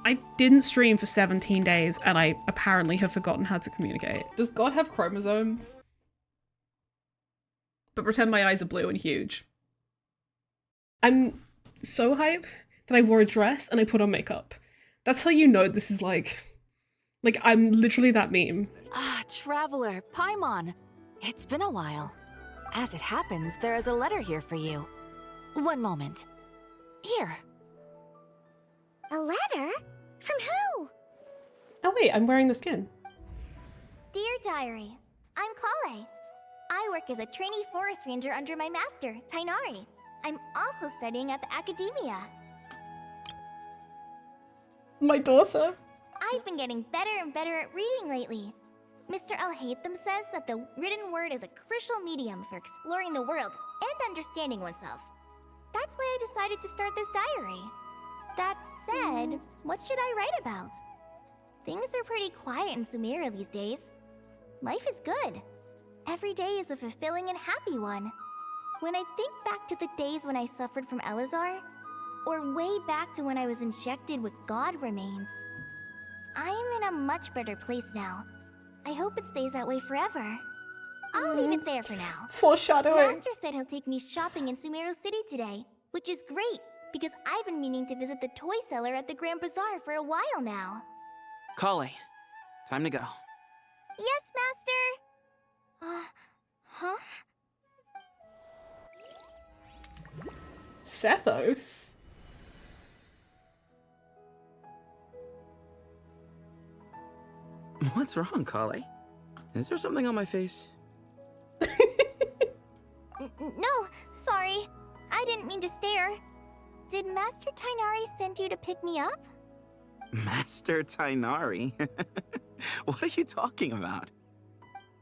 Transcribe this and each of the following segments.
I didn't stream for 17 days and I apparently have forgotten how to communicate. Does God have chromosomes? But pretend my eyes are blue and huge. I'm so hype that I wore a dress and I put on makeup. That's how you know this is like I'm literally that meme. Ah, Traveler, Paimon. It's been a while. As it happens, there is a letter here for you. One moment. Here. A letter? From who? Oh wait, I'm wearing the skin. Dear Diary, I'm collei. I work as a trainee forest ranger under my master, Tighnari. I'm also studying at the academia. My daughter. I've been getting better and better at reading lately. Mr. Al-Haytham says that the written word is a crucial medium for exploring the world and understanding oneself. That's why I decided to start this diary. That said, what should I write about? Things are pretty quiet in Sumeria these days. Life is good. Every day is a fulfilling and happy one. When I think back to the days when I suffered from Elazar, or way back to when I was injected with God remains, I am in a much better place now. I hope it stays that way forever. I'll leave it there for now. Foreshadowing. Master said he'll take me shopping in Sumeru City today, which is great, because I've been meaning to visit the toy seller at the Grand Bazaar for a while now. Collei, time to go. Yes, Master! Huh? Sethos? What's wrong, Collei? Is there something on my face? No, sorry. I didn't mean to stare. Did Master Tighnari send you to pick me up? Master Tighnari? What are you talking about?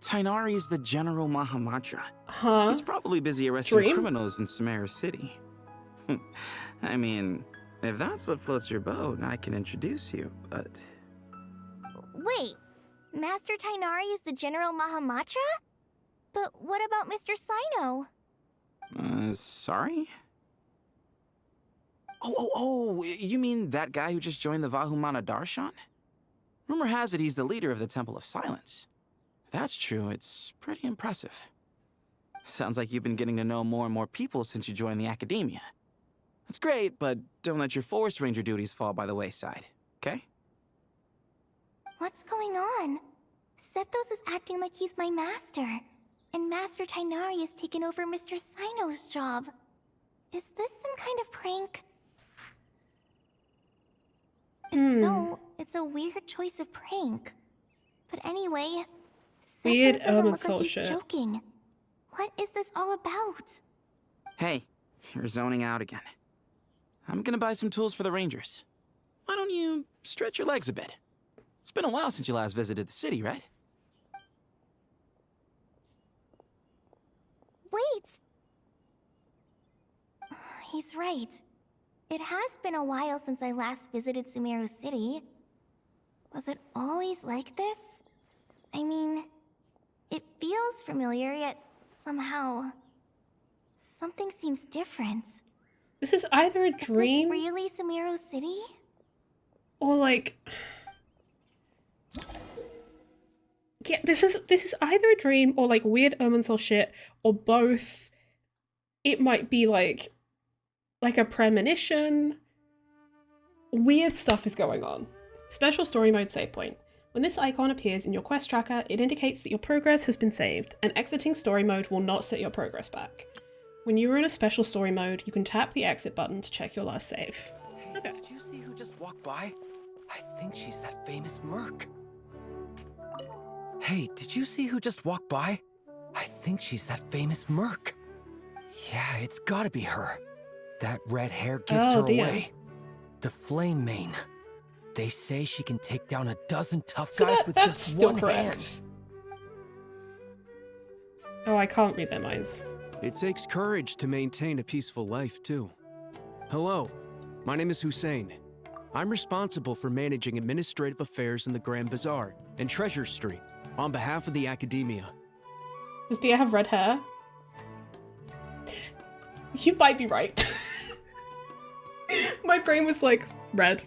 Tighnari is the General Mahamatra. Huh? He's probably busy arresting Dream? criminals in Sumeru City. I mean, if that's what floats your boat, I can introduce you, but... Wait, Master Tighnari is the General Mahamatra? But what about Mr. Sino? Sorry? Oh, you mean that guy who just joined the Vahumana Darshan? Rumor has it he's the leader of the Temple of Silence. If that's true, it's pretty impressive. Sounds like you've been getting to know more and more people since you joined the academia. That's great, but don't let your Forest Ranger duties fall by the wayside, okay? What's going on? Sethos is acting like he's my master, and Master Tighnari has taken over Mr. Sino's job. Is this some kind of prank? If so, it's a weird choice of prank. But anyway, Weird Sethos doesn't look elemental like he's shit. joking. What is this all about? Hey, you're zoning out again. I'm gonna buy some tools for the Rangers. Why don't you stretch your legs a bit? It's been a while since you last visited the city, right? Wait! He's right. It has been a while since I last visited Sumeru City. Was it always like this? I mean, it feels familiar, yet somehow... something seems different. This is either a dream Is this really Sumeru City? or like... Yeah, this is either a dream or like weird omens or shit, or both. It might be like a premonition. Weird stuff is going on. Special story mode save point. When this icon appears in your quest tracker, it indicates that your progress has been saved, and exiting story mode will not set your progress back. When you are in a special story mode, you can tap the exit button to check your last save. Hey, Okay. did you see who just walked by? I think she's that famous merc. Hey, did you see who just walked by? I think she's that famous merc. Yeah, it's gotta be her. That red hair gives Oh, her dear. away. The flame mane. They say she can take down a dozen tough So guys with that's just still one correct. hand. Oh, I can't read their minds. It takes courage to maintain a peaceful life, too. Hello, my name is Hussein. I'm responsible for managing administrative affairs in the Grand Bazaar and Treasure Street on behalf of the Academia. Does Dia have red hair? You might be right. My brain was like, red.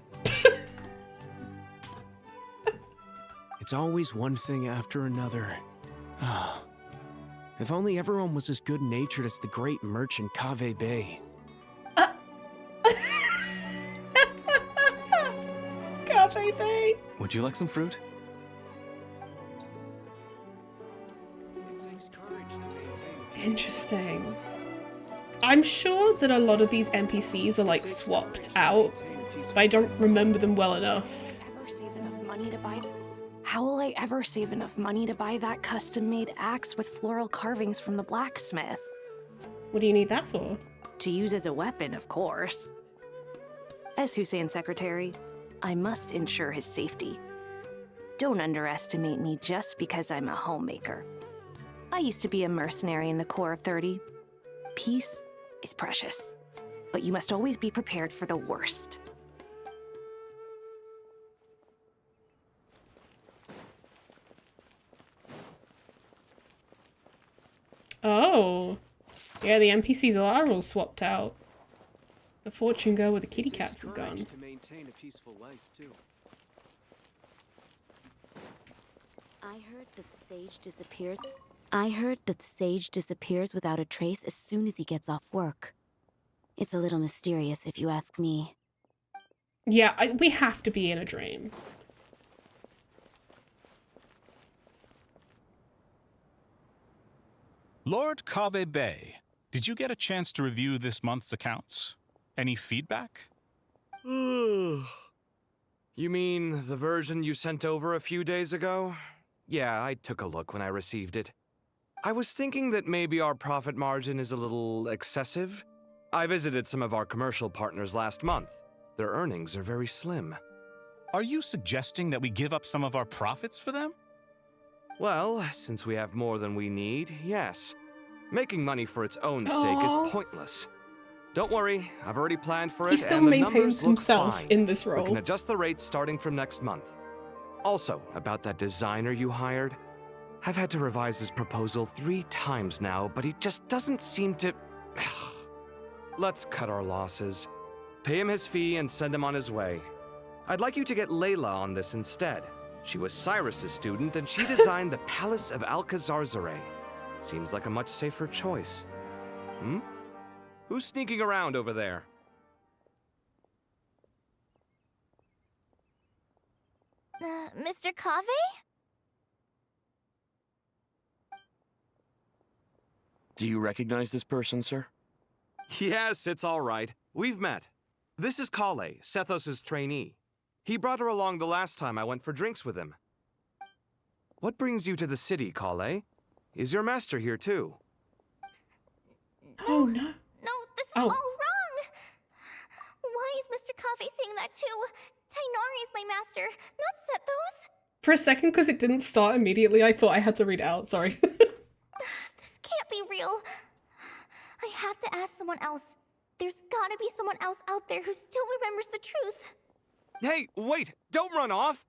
It's always one thing after another. Ah. If only everyone was as good-natured as the great merchant Kave Bay. Cafe Bay. Would you like some fruit? Interesting. I'm sure that a lot of these NPCs are like swapped out, but I don't remember them well enough. Ever save enough money to buy? How will I ever save enough money to buy that custom-made axe with floral carvings from the blacksmith? What do you need that for? To use as a weapon, of course. As Hussein's secretary, I must ensure his safety. Don't underestimate me just because I'm a homemaker. I used to be a mercenary in the Corps of 30. Peace is precious, but you must always be prepared for the worst. Oh. Yeah, the NPCs are all swapped out. The fortune girl with the kitty cats is gone. To maintain a peaceful life, too. I heard that the sage disappears without a trace as soon as he gets off work. It's a little mysterious if you ask me. Yeah, we have to be in a dream. Lord Kave Bay, did you get a chance to review this month's accounts? Any feedback? You mean the version you sent over a few days ago? Yeah, I took a look when I received it. I was thinking that maybe our profit margin is a little excessive. I visited some of our commercial partners last month. Their earnings are very slim. Are you suggesting that we give up some of our profits for them? Well, since we have more than we need, yes. Making money for its own sake Aww. is pointless. Don't worry, I've already planned for it. He still and the maintains numbers look himself fine. in this We role. can adjust the rates starting from next month. Also, about that designer you hired, I've had to revise his proposal 3 times now, but he just doesn't seem to... Let's cut our losses. Pay him his fee and send him on his way. I'd like you to get Layla on this instead. She was Cyrus's student, and she designed the Palace of Alcazarzare. Seems like a much safer choice. Hmm? Who's sneaking around over there? Mr. Kave? Do you recognize this person, sir? Yes, it's all right. We've met. This is Collei, Sethos' trainee. He brought her along the last time I went for drinks with him. What brings you to the city, Collei? Is your master here too? Oh no. No, this is Oh. all wrong! Why is Mr. Kave saying that too? Tainari is my master, not Sethos. For a second, because it didn't start immediately, I thought I had to read it out. Sorry. This can't be real. I have to ask someone else. There's gotta be someone else out there who still remembers the truth. Hey, wait! Don't run off!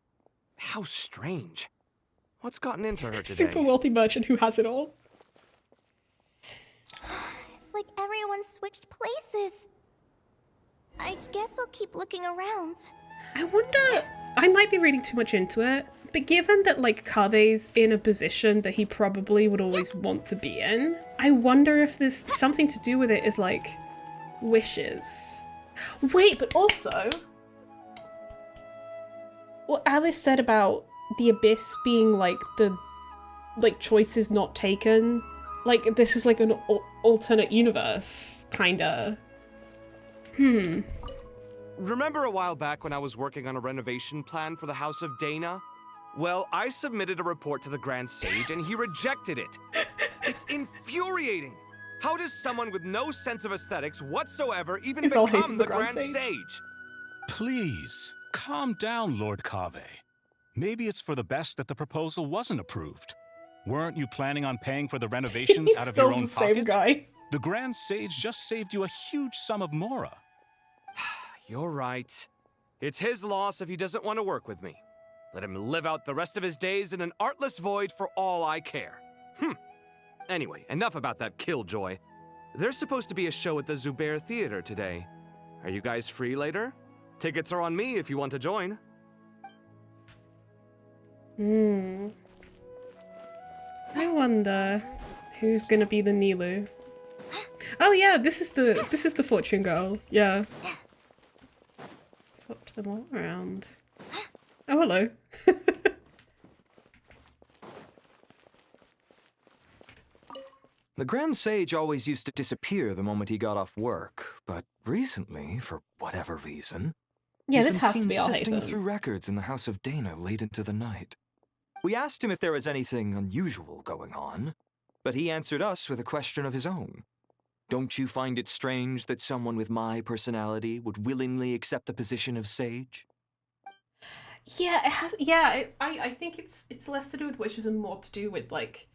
How strange. What's gotten into her today? Super wealthy merchant who has it all. It's like everyone switched places. I guess I'll keep looking around. I wonder, I might be reading too much into it, but given that like Kave's in a position that he probably would always want to be in, I wonder if there's something to do with it is like wishes. Wait, but also, what Alice said about the abyss being like the choices not taken, like this is like an alternate universe, kinda. Remember a while back when I was working on a renovation plan for the House of Dana? Well, I submitted a report to the Grand Sage and he rejected it. It's infuriating. How does someone with no sense of aesthetics whatsoever even It's all hate become from the the Grand Grand Sage. Sage? Please, calm down, Lord Kave. Maybe it's for the best that the proposal wasn't approved. Weren't you planning on paying for the renovations He's out of still your own the same pocket? guy. The Grand Sage just saved you a huge sum of mora. You're right. It's his loss if he doesn't want to work with me. Let him live out the rest of his days in an artless void for all I care. Anyway, enough about that killjoy. There's supposed to be a show at the Zubair Theater today. Are you guys free later? Tickets are on me if you want to join. Hmm. I wonder who's gonna be the Nilu. Oh yeah, this is the fortune girl. Yeah. Swapped them all around. Oh hello. The Grand Sage always used to disappear the moment he got off work, but recently, for whatever reason, Yeah, he's this been has to seen be our sifting Hatham. through records in the House of Dana late into the night. We asked him if there was anything unusual going on, but he answered us with a question of his own. Don't you find it strange that someone with my personality would willingly accept the position of sage? Yeah, it has. Yeah, I think it's less to do with wishes and more to do with like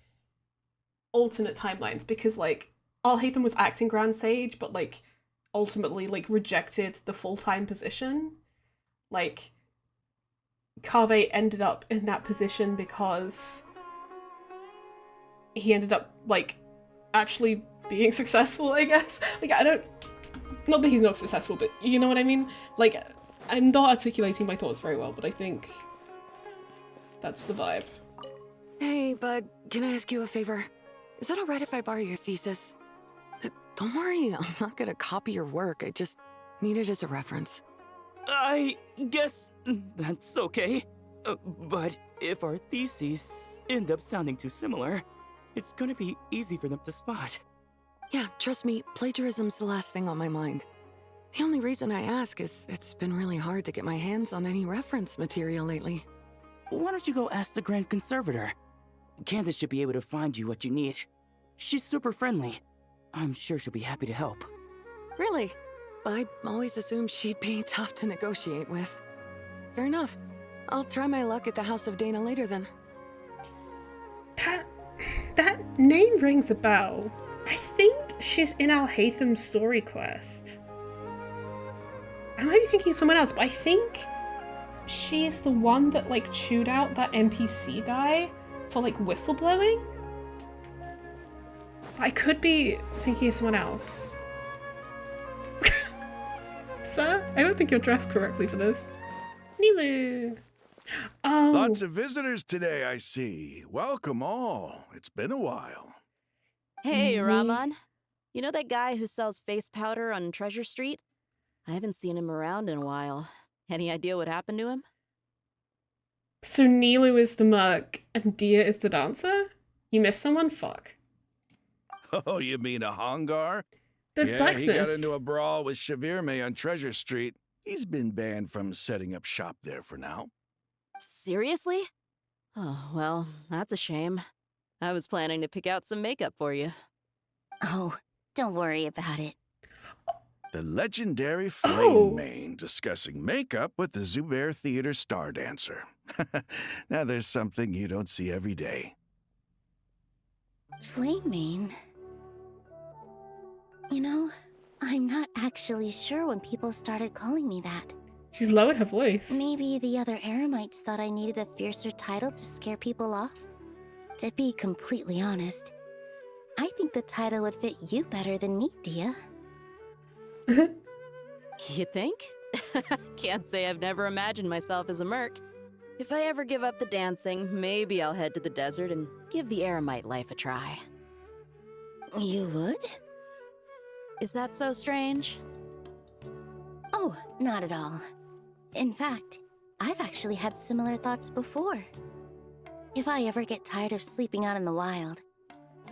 alternate timelines, because like Alhaitham was acting Grand Sage, but like ultimately like rejected the full-time position. Like Kaveh ended up in that position because he ended up like actually being successful, I guess. Like I don't, not that he's not successful, but you know what I mean? Like I'm not articulating my thoughts very well, but I think that's the vibe. Hey, bud, can I ask you a favor? Is that alright if I borrow your thesis? Don't worry, I'm not gonna copy your work. I just need it as a reference. I guess that's okay. But if our theses end up sounding too similar, it's gonna be easy for them to spot. Yeah, trust me, plagiarism's the last thing on my mind. The only reason I ask is it's been really hard to get my hands on any reference material lately. Why don't you go ask the Grand Conservator? Candace should be able to find you what you need. She's super friendly. I'm sure she'll be happy to help. Really? I always assumed she'd be tough to negotiate with. Fair enough. I'll try my luck at the House of Dana later then. That name rings a bell. I think she's in Alhaitham's story quest. I might be thinking of someone else, but I think she's the one that like chewed out that NPC guy for like whistleblowing. I could be thinking of someone else. Sir, I don't think you're dressed correctly for this. Nilu. Oh. Lots of visitors today, I see. Welcome all. It's been a while. Hey, Rahman. You know that guy who sells face powder on Treasure Street? I haven't seen him around in a while. Any idea what happened to him? So Nilu is the merc and Dia is the dancer? You missed someone? Fuck. Oh, you mean a Hongar? The yeah, blacksmith. He got into a brawl with Shavirme on Treasure Street. He's been banned from setting up shop there for now. Seriously? Oh, well, that's a shame. I was planning to pick out some makeup for you. Oh, don't worry about it. The legendary Flame Mane discussing makeup with the Zubair Theater star dancer. Now there's something you don't see every day. Flame Mane? You know, I'm not actually sure when people started calling me that. She's lowered her voice. Maybe the other Eremites thought I needed a fiercer title to scare people off? To be completely honest, I think the title would fit you better than me, Dia. You think? Can't say I've never imagined myself as a merc. If I ever give up the dancing, maybe I'll head to the desert and give the Eremite life a try. You would? Is that so strange? Oh, not at all. In fact, I've actually had similar thoughts before. If I ever get tired of sleeping out in the wild,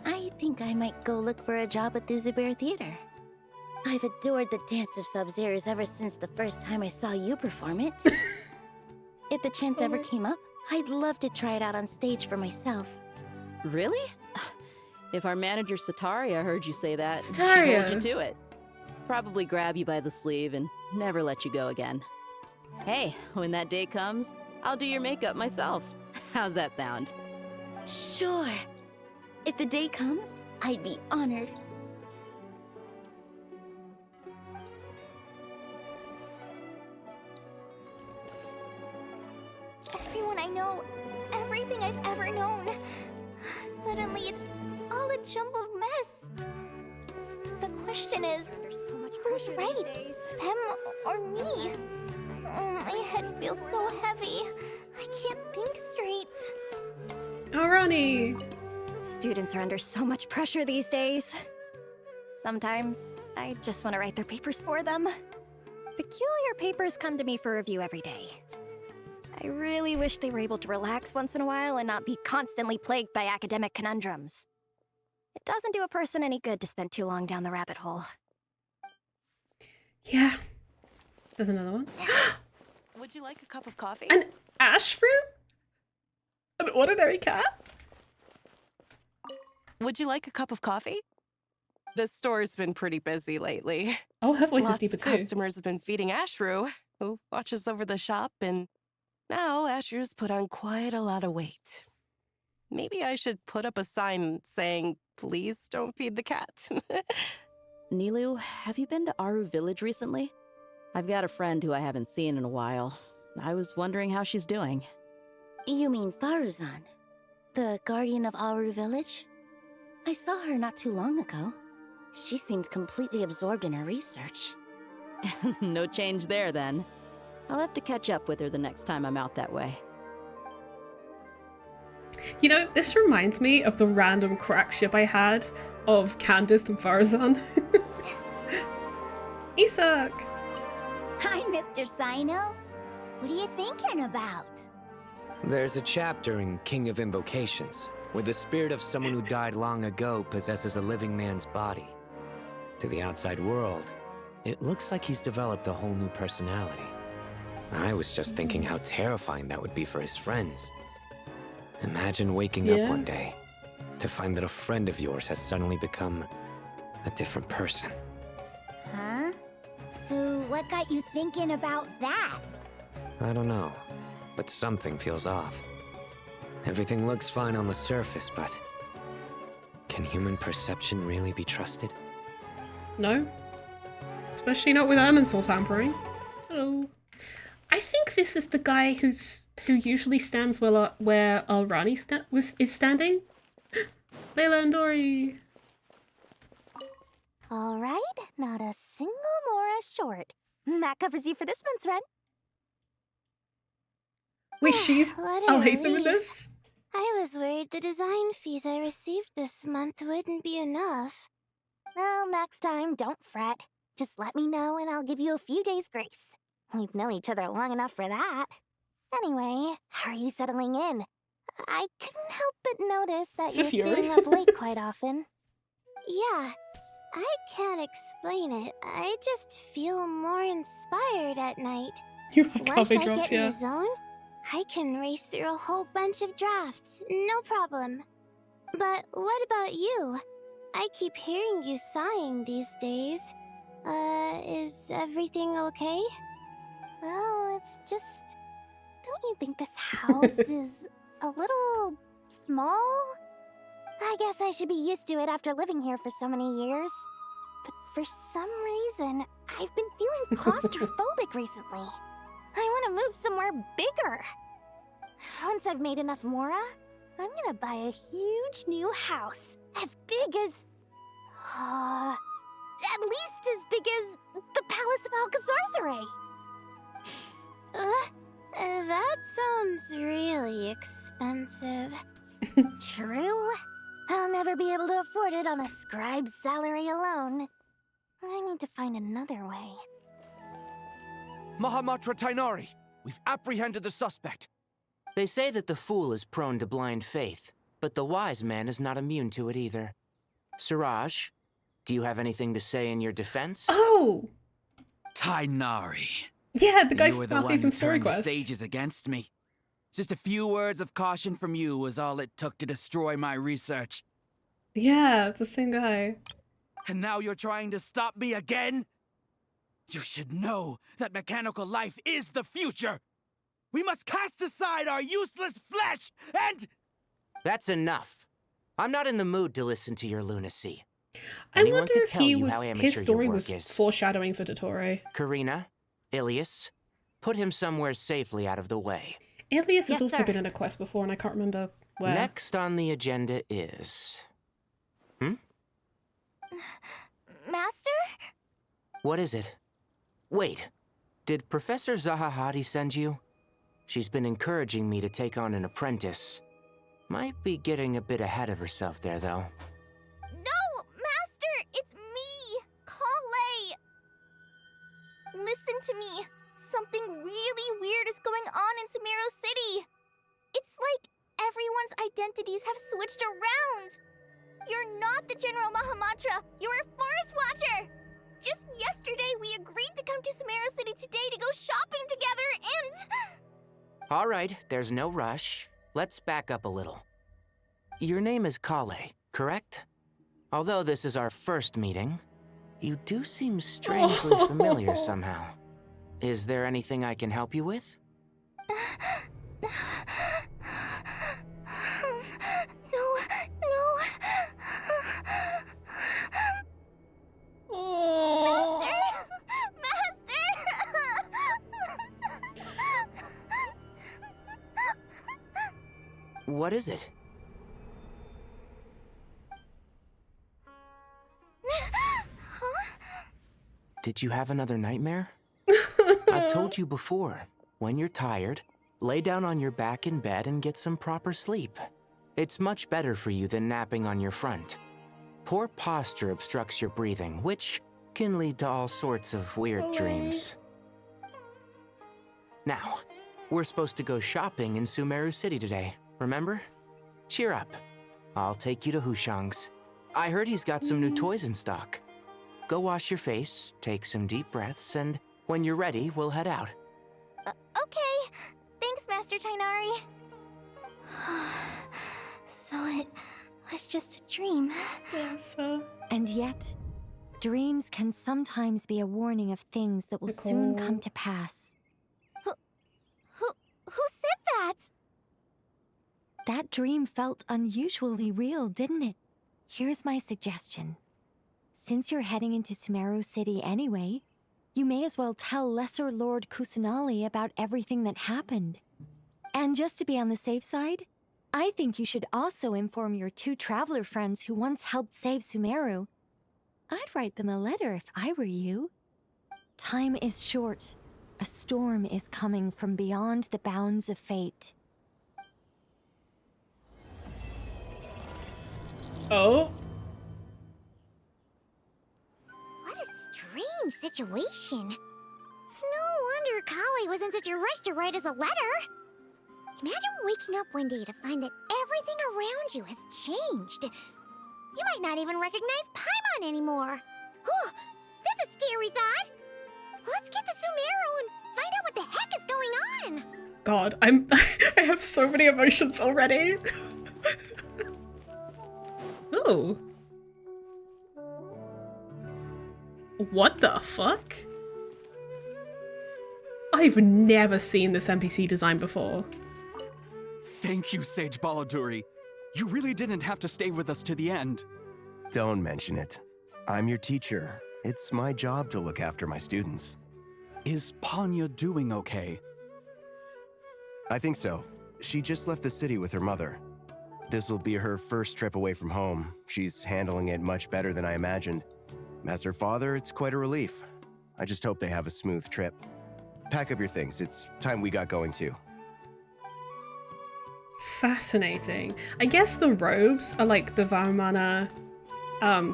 I think I might go look for a job at the Zubair Theater. I've adored the dance of Sub-Zeros ever since the first time I saw you perform it. If the chance ever came up, I'd love to try it out on stage for myself. Really? If our manager Sataria heard you say that, she'd Sataria. hold you to it. Probably grab you by the sleeve and never let you go again. Hey, when that day comes, I'll do your makeup myself. How's that sound? Sure. If the day comes, I'd be honored. Everyone I know, everything I've ever known. Suddenly it's all a jumbled mess. The question is, who's right? Them or me? Oh, my head feels so heavy. I can't think straight. Oh, Ronnie. Students are under so much pressure these days. Sometimes I just want to write their papers for them. Peculiar papers come to me for review every day. I really wish they were able to relax once in a while and not be constantly plagued by academic conundrums. It doesn't do a person any good to spend too long down the rabbit hole. Yeah. There's another one. Would you like a cup of coffee? An ash fruit? An ordinary cat? Would you like a cup of coffee? The store's been pretty busy lately. Oh, her voice is Lots deeper of too. customers have been feeding Ashru, who watches over the shop, and now Ashru's put on quite a lot of weight. Maybe I should put up a sign saying, please don't feed the cat. Nilu, have you been to Aru Village recently? I've got a friend who I haven't seen in a while. I was wondering how she's doing. You mean Faruzan, the guardian of Aru Village? I saw her not too long ago. She seemed completely absorbed in her research. No change there, then. I'll have to catch up with her the next time I'm out that way. You know, this reminds me of the random crack ship I had of Candace and Farazan. Isak! Hi, Mr. Sino. What are you thinking about? There's a chapter in King of Invocations where the spirit of someone who died long ago possesses a living man's body. To the outside world, it looks like he's developed a whole new personality. I was just thinking how terrifying that would be for his friends. Imagine waking up one day to find that a friend of yours has suddenly become a different person. Huh? So what got you thinking about that? I don't know, but something feels off. Everything looks fine on the surface, but can human perception really be trusted? No. Especially not with Irminsul tampering. Hello. I think this is the guy who usually stands where Rani is standing. Layla and Dory. All right, not a single Mora short. That covers you for this month's rent. Wait, she's I'll hate them in this? I was worried the design fees I received this month wouldn't be enough. Well, next time, don't fret. Just let me know and I'll give you a few days' grace. We've known each other long enough for that. Anyway, how are you settling in? I couldn't help but notice that you're staying up late quite often. Yeah, I can't explain it. I just feel more inspired at night. Once I get in the zone, I can race through a whole bunch of drafts, no problem. But what about you? I keep hearing you sighing these days. Is everything okay? Well, it's just... Don't you think this house is a little small? I guess I should be used to it after living here for so many years. But for some reason, I've been feeling claustrophobic recently. I want to move somewhere bigger. Once I've made enough Mora, I'm gonna buy a huge new house. As big as... at least as big as the Palace of Alcazarzaray. That sounds really expensive. True. I'll never be able to afford it on a scribe's salary alone. I need to find another way. Mahamatra Tainari, we've apprehended the suspect. They say that the fool is prone to blind faith, but the wise man is not immune to it either. Siraj, do you have anything to say in your defense? Oh! Tainari. Yeah, the guy you were the one who from Story turned the Quest. sages against me. Just a few words of caution from you was all it took to destroy my research. Yeah, it's the same guy. And now you're trying to stop me again? You should know that mechanical life is the future. We must cast aside our useless flesh and... That's enough. I'm not in the mood to listen to your lunacy. I Anyone wonder could if tell he you was how amateur his story your was work is. foreshadowing for Dottore. Karina, Ilias, put him somewhere safely out of the way. Ilias has Yes, also sir. been in a quest before, and I can't remember where. Next on the agenda is... Master? What is it? Wait, did Professor Zahahati send you? She's been encouraging me to take on an apprentice. Might be getting a bit ahead of herself there, though. No, Master! It's me, Collei! Listen to me. Something really weird is going on in Sumeru City. It's like everyone's identities have switched around. You're not the General Mahamatra. You're a Forest Watcher. Just yesterday, we agreed to come to Sumeru City today to go shopping together and... All right, there's no rush. Let's back up a little. Your name is Collei, correct? Although this is our first meeting, you do seem strangely familiar somehow. Is there anything I can help you with? No. Oh. Master! What is it? Did you have another nightmare? I've told you before, when you're tired, lay down on your back in bed and get some proper sleep. It's much better for you than napping on your front. Poor posture obstructs your breathing, which can lead to all sorts of weird dreams. Now, we're supposed to go shopping in Sumeru City today, remember? Cheer up. I'll take you to Hushang's. I heard he's got some new toys in stock. Go wash your face, take some deep breaths, and when you're ready, we'll head out. Okay. Thanks, Master Tainari. So it was just a dream. Yes, And yet, dreams can sometimes be a warning of things that will soon come to pass. Who said that? That dream felt unusually real, didn't it? Here's my suggestion. Since you're heading into Sumeru City anyway, you may as well tell Lesser Lord Kusanali about everything that happened. And just to be on the safe side, I think you should also inform your 2 traveler friends who once helped save Sumeru. I'd write them a letter if I were you. Time is short. A storm is coming from beyond the bounds of fate. Oh? What a strange situation. No wonder Collei was in such a rush to write us a letter. Imagine waking up one day to find that everything around you has changed. You might not even recognize Paimon anymore. Oh, that's a scary thought. Let's get to Sumeru and find out what the heck is going on. God, I have so many emotions already. Oh. What the fuck? I've never seen this NPC design before. Thank you, Sage Baladuri. You really didn't have to stay with us to the end. Don't mention it. I'm your teacher. It's my job to look after my students. Is Panya doing okay? I think so. She just left the city with her mother. This'll be her first trip away from home. She's handling it much better than I imagined. As her father, it's quite a relief. I just hope they have a smooth trip. Pack up your things. It's time we got going too. Fascinating. I guess the robes are like the Vahumana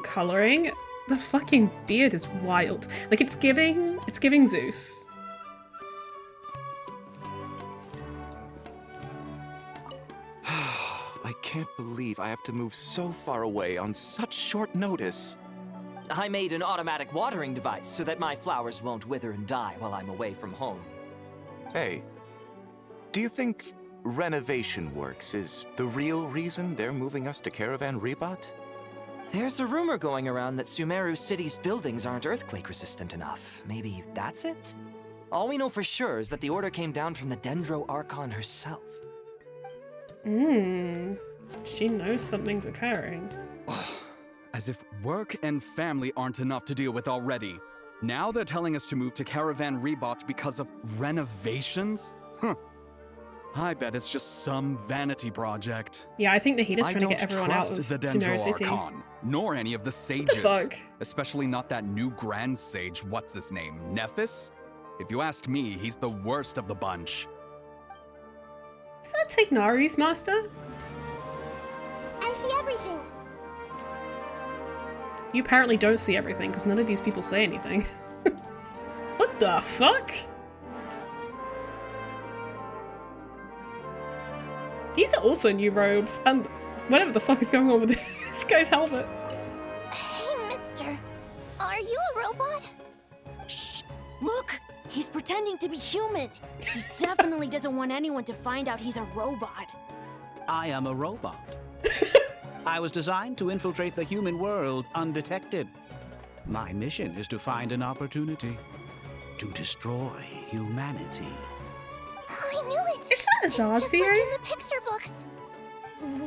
coloring. The fucking beard is wild. Like it's giving Zeus. I can't believe I have to move so far away on such short notice. I made an automatic watering device so that my flowers won't wither and die while I'm away from home. Hey, do you think renovation works is the real reason they're moving us to Caravan Rebot? There's a rumor going around that Sumeru City's buildings aren't earthquake-resistant enough. Maybe that's it? All we know for sure is that the order came down from the Dendro Archon herself. She knows something's occurring. As if work and family aren't enough to deal with already. Now they're telling us to move to Caravan Rebot because of renovations? Huh. I bet it's just some vanity project. Yeah, I think Nahida's trying to get everyone out of the Sumeru City. Archon, nor any of the sages. What the fuck? Especially not that new Grand Sage, what's his name, Nephis? If you ask me, he's the worst of the bunch. Is that Tignari's master? I see everything. You apparently don't see everything, because none of these people say anything. What the fuck? These are also new robes, and whatever the fuck is going on with this guy's helmet. Hey, mister. Are you a robot? Shh! Look! He's pretending to be human. He definitely doesn't want anyone to find out he's a robot. I am a robot. I was designed to infiltrate the human world undetected. My mission is to find an opportunity to destroy humanity. I knew it! Is that It's just like Azaz in the picture books.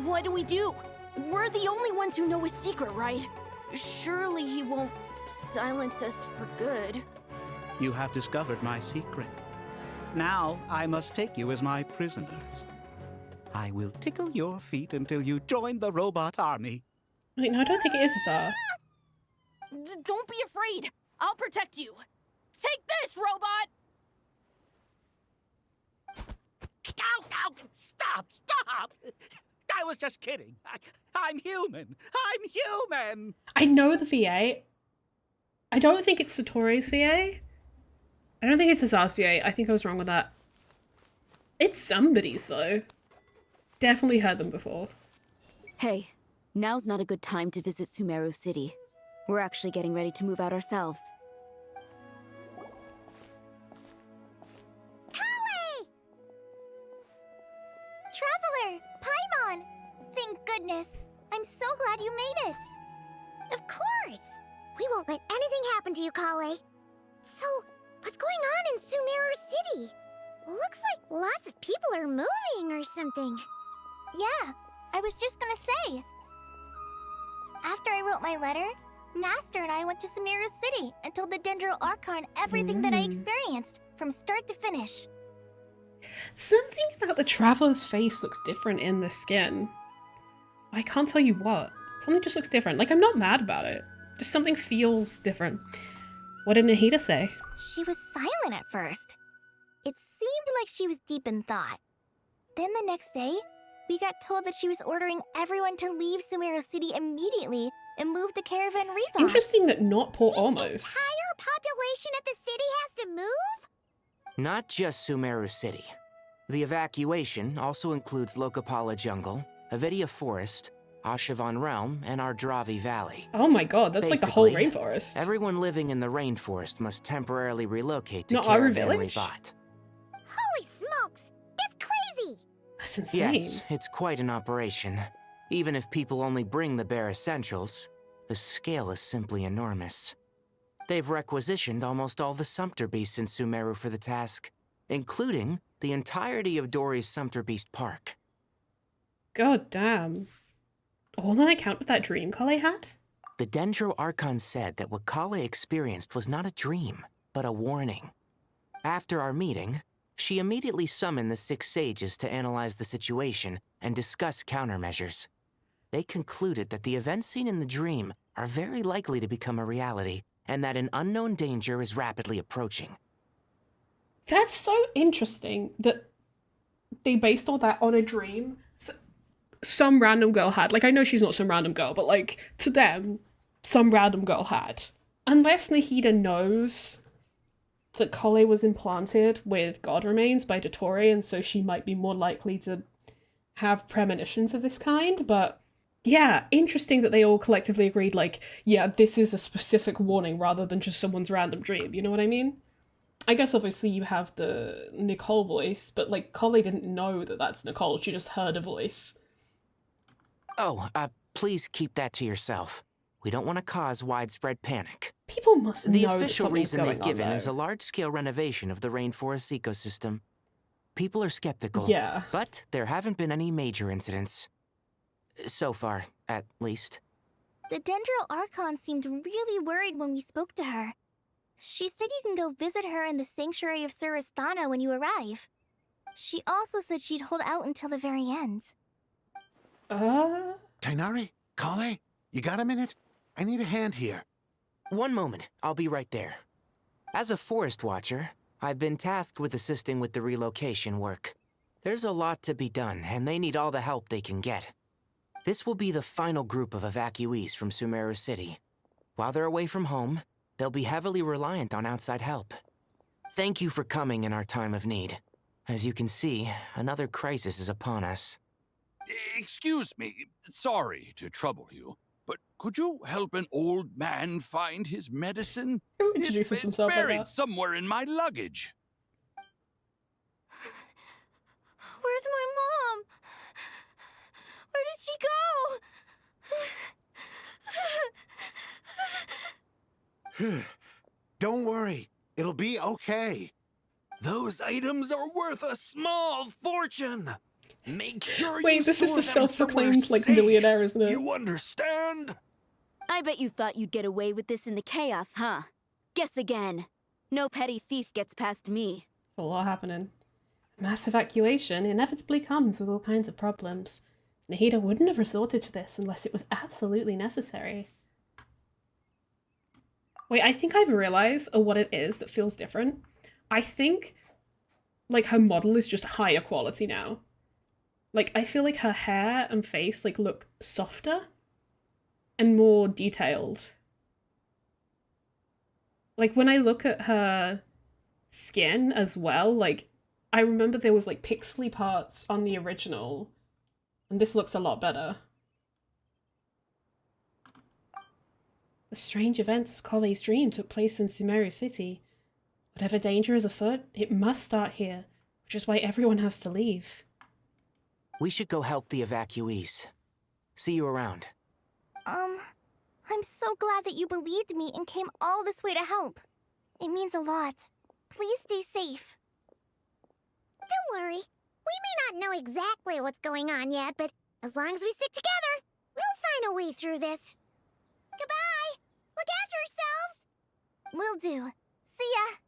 What do we do? We're the only ones who know his secret, right? Surely he won't silence us for good. You have discovered my secret. Now I must take you as my prisoners. I will tickle your feet until you join the robot army. Wait, no, I don't think it is Azar. Don't be afraid. I'll protect you. Take this, robot! Ow, stop, stop! I was just kidding. I'm human. I'm human! I know the VA. I don't think it's Satori's VA. I don't think it's Azar's VA. I think I was wrong with that. It's somebody's, though. Definitely heard them before. Hey, now's not a good time to visit Sumeru City. We're actually getting ready to move out ourselves. Collei! Traveler! Paimon! Thank goodness. I'm so glad you made it. Of course! We won't let anything happen to you, Collei. So, what's going on in Sumeru City? Looks like lots of people are moving or something. Yeah, I was just gonna say. After I wrote my letter, Master and I went to Sumeru City and told the Dendro Archon everything that I experienced, from start to finish. Something about the Traveler's face looks different in the skin. I can't tell you what. Something just looks different. Like, I'm not mad about it. Just something feels different. What did Nahida say? She was silent at first. It seemed like she was deep in thought. Then the next day, we got told that she was ordering everyone to leave Sumeru City immediately and move to Caravan Rebot. Interesting that not Port Ormos. Entire population at the city has to move? Not just Sumeru City. The evacuation also includes Lokapala Jungle, Avidia Forest, Ashavan Realm, and Ardravi Valley. Oh my god, that's like the whole Basically, rainforest. Everyone living in the rainforest must temporarily relocate to Not our Caravan village? Rebot. Holy smokes! That's crazy! That's insane. Yes, it's quite an operation. Even if people only bring the bare essentials, the scale is simply enormous. They've requisitioned almost all the Sumpter Beasts in Sumeru for the task, including the entirety of Dory's Sumpter Beast Park. God damn. All on account of that dream Collei had? The Dendro Archon said that what Collei experienced was not a dream, but a warning. After our meeting, she immediately summoned the 6 sages to analyze the situation and discuss countermeasures. They concluded that the events seen in the dream are very likely to become a reality, and that an unknown danger is rapidly approaching. That's so interesting that they based all that on a dream some random girl had. Like, I know she's not some random girl, but like, to them, some random girl had. Unless Nahida knows that Collei was implanted with God Remains by Dotori, and so she might be more likely to have premonitions of this kind, but yeah, interesting that they all collectively agreed, like, yeah, this is a specific warning rather than just someone's random dream, you know what I mean? I guess obviously you have the Nicole voice, but like, Collei didn't know that that's Nicole, she just heard a voice. Oh, please keep that to yourself. We don't want to cause widespread panic. People must The know that official something's reason going they've given on, is a large-scale renovation of the rainforest ecosystem. People are skeptical. Yeah. But there haven't been any major incidents. So far, at least. The Dendro Archon seemed really worried when we spoke to her. She said you can go visit her in the Sanctuary of Surasthana when you arrive. She also said she'd hold out until the very end. Tighnari? Collei? You got a minute? I need a hand here. One moment, I'll be right there. As a forest watcher, I've been tasked with assisting with the relocation work. There's a lot to be done, and they need all the help they can get. This will be the final group of evacuees from Sumeru City. While they're away from home, they'll be heavily reliant on outside help. Thank you for coming in our time of need. As you can see, another crisis is upon us. Excuse me, sorry to trouble you, but could you help an old man find his medicine? It's buried somewhere in my luggage. Where's my mom? Where did she go? Don't worry, it'll be okay. Those items are worth a small fortune. Make sure you Wait, this is store the them self-proclaimed, somewhere like, safe. millionaire, isn't it? You understand? I bet you thought you'd get away with this in the chaos, huh? Guess again. No petty thief gets past me. There's a lot happening. Mass evacuation inevitably comes with all kinds of problems. Nahida wouldn't have resorted to this unless it was absolutely necessary. Wait, I think I've realized what it is that feels different. I think, like, her model is just higher quality now. Like, I feel like her hair and face, like, look softer and more detailed. Like, when I look at her skin as well, like, I remember there was, like, pixely parts on the original, and this looks a lot better. The strange events of Collei's dream took place in Sumeru City. Whatever danger is afoot, it must start here, which is why everyone has to leave. We should go help the evacuees. See you around. I'm so glad that you believed me and came all this way to help. It means a lot. Please stay safe. Don't worry. We may not know exactly what's going on yet, but as long as we stick together, we'll find a way through this. Goodbye! Look after yourselves! Will do. See ya!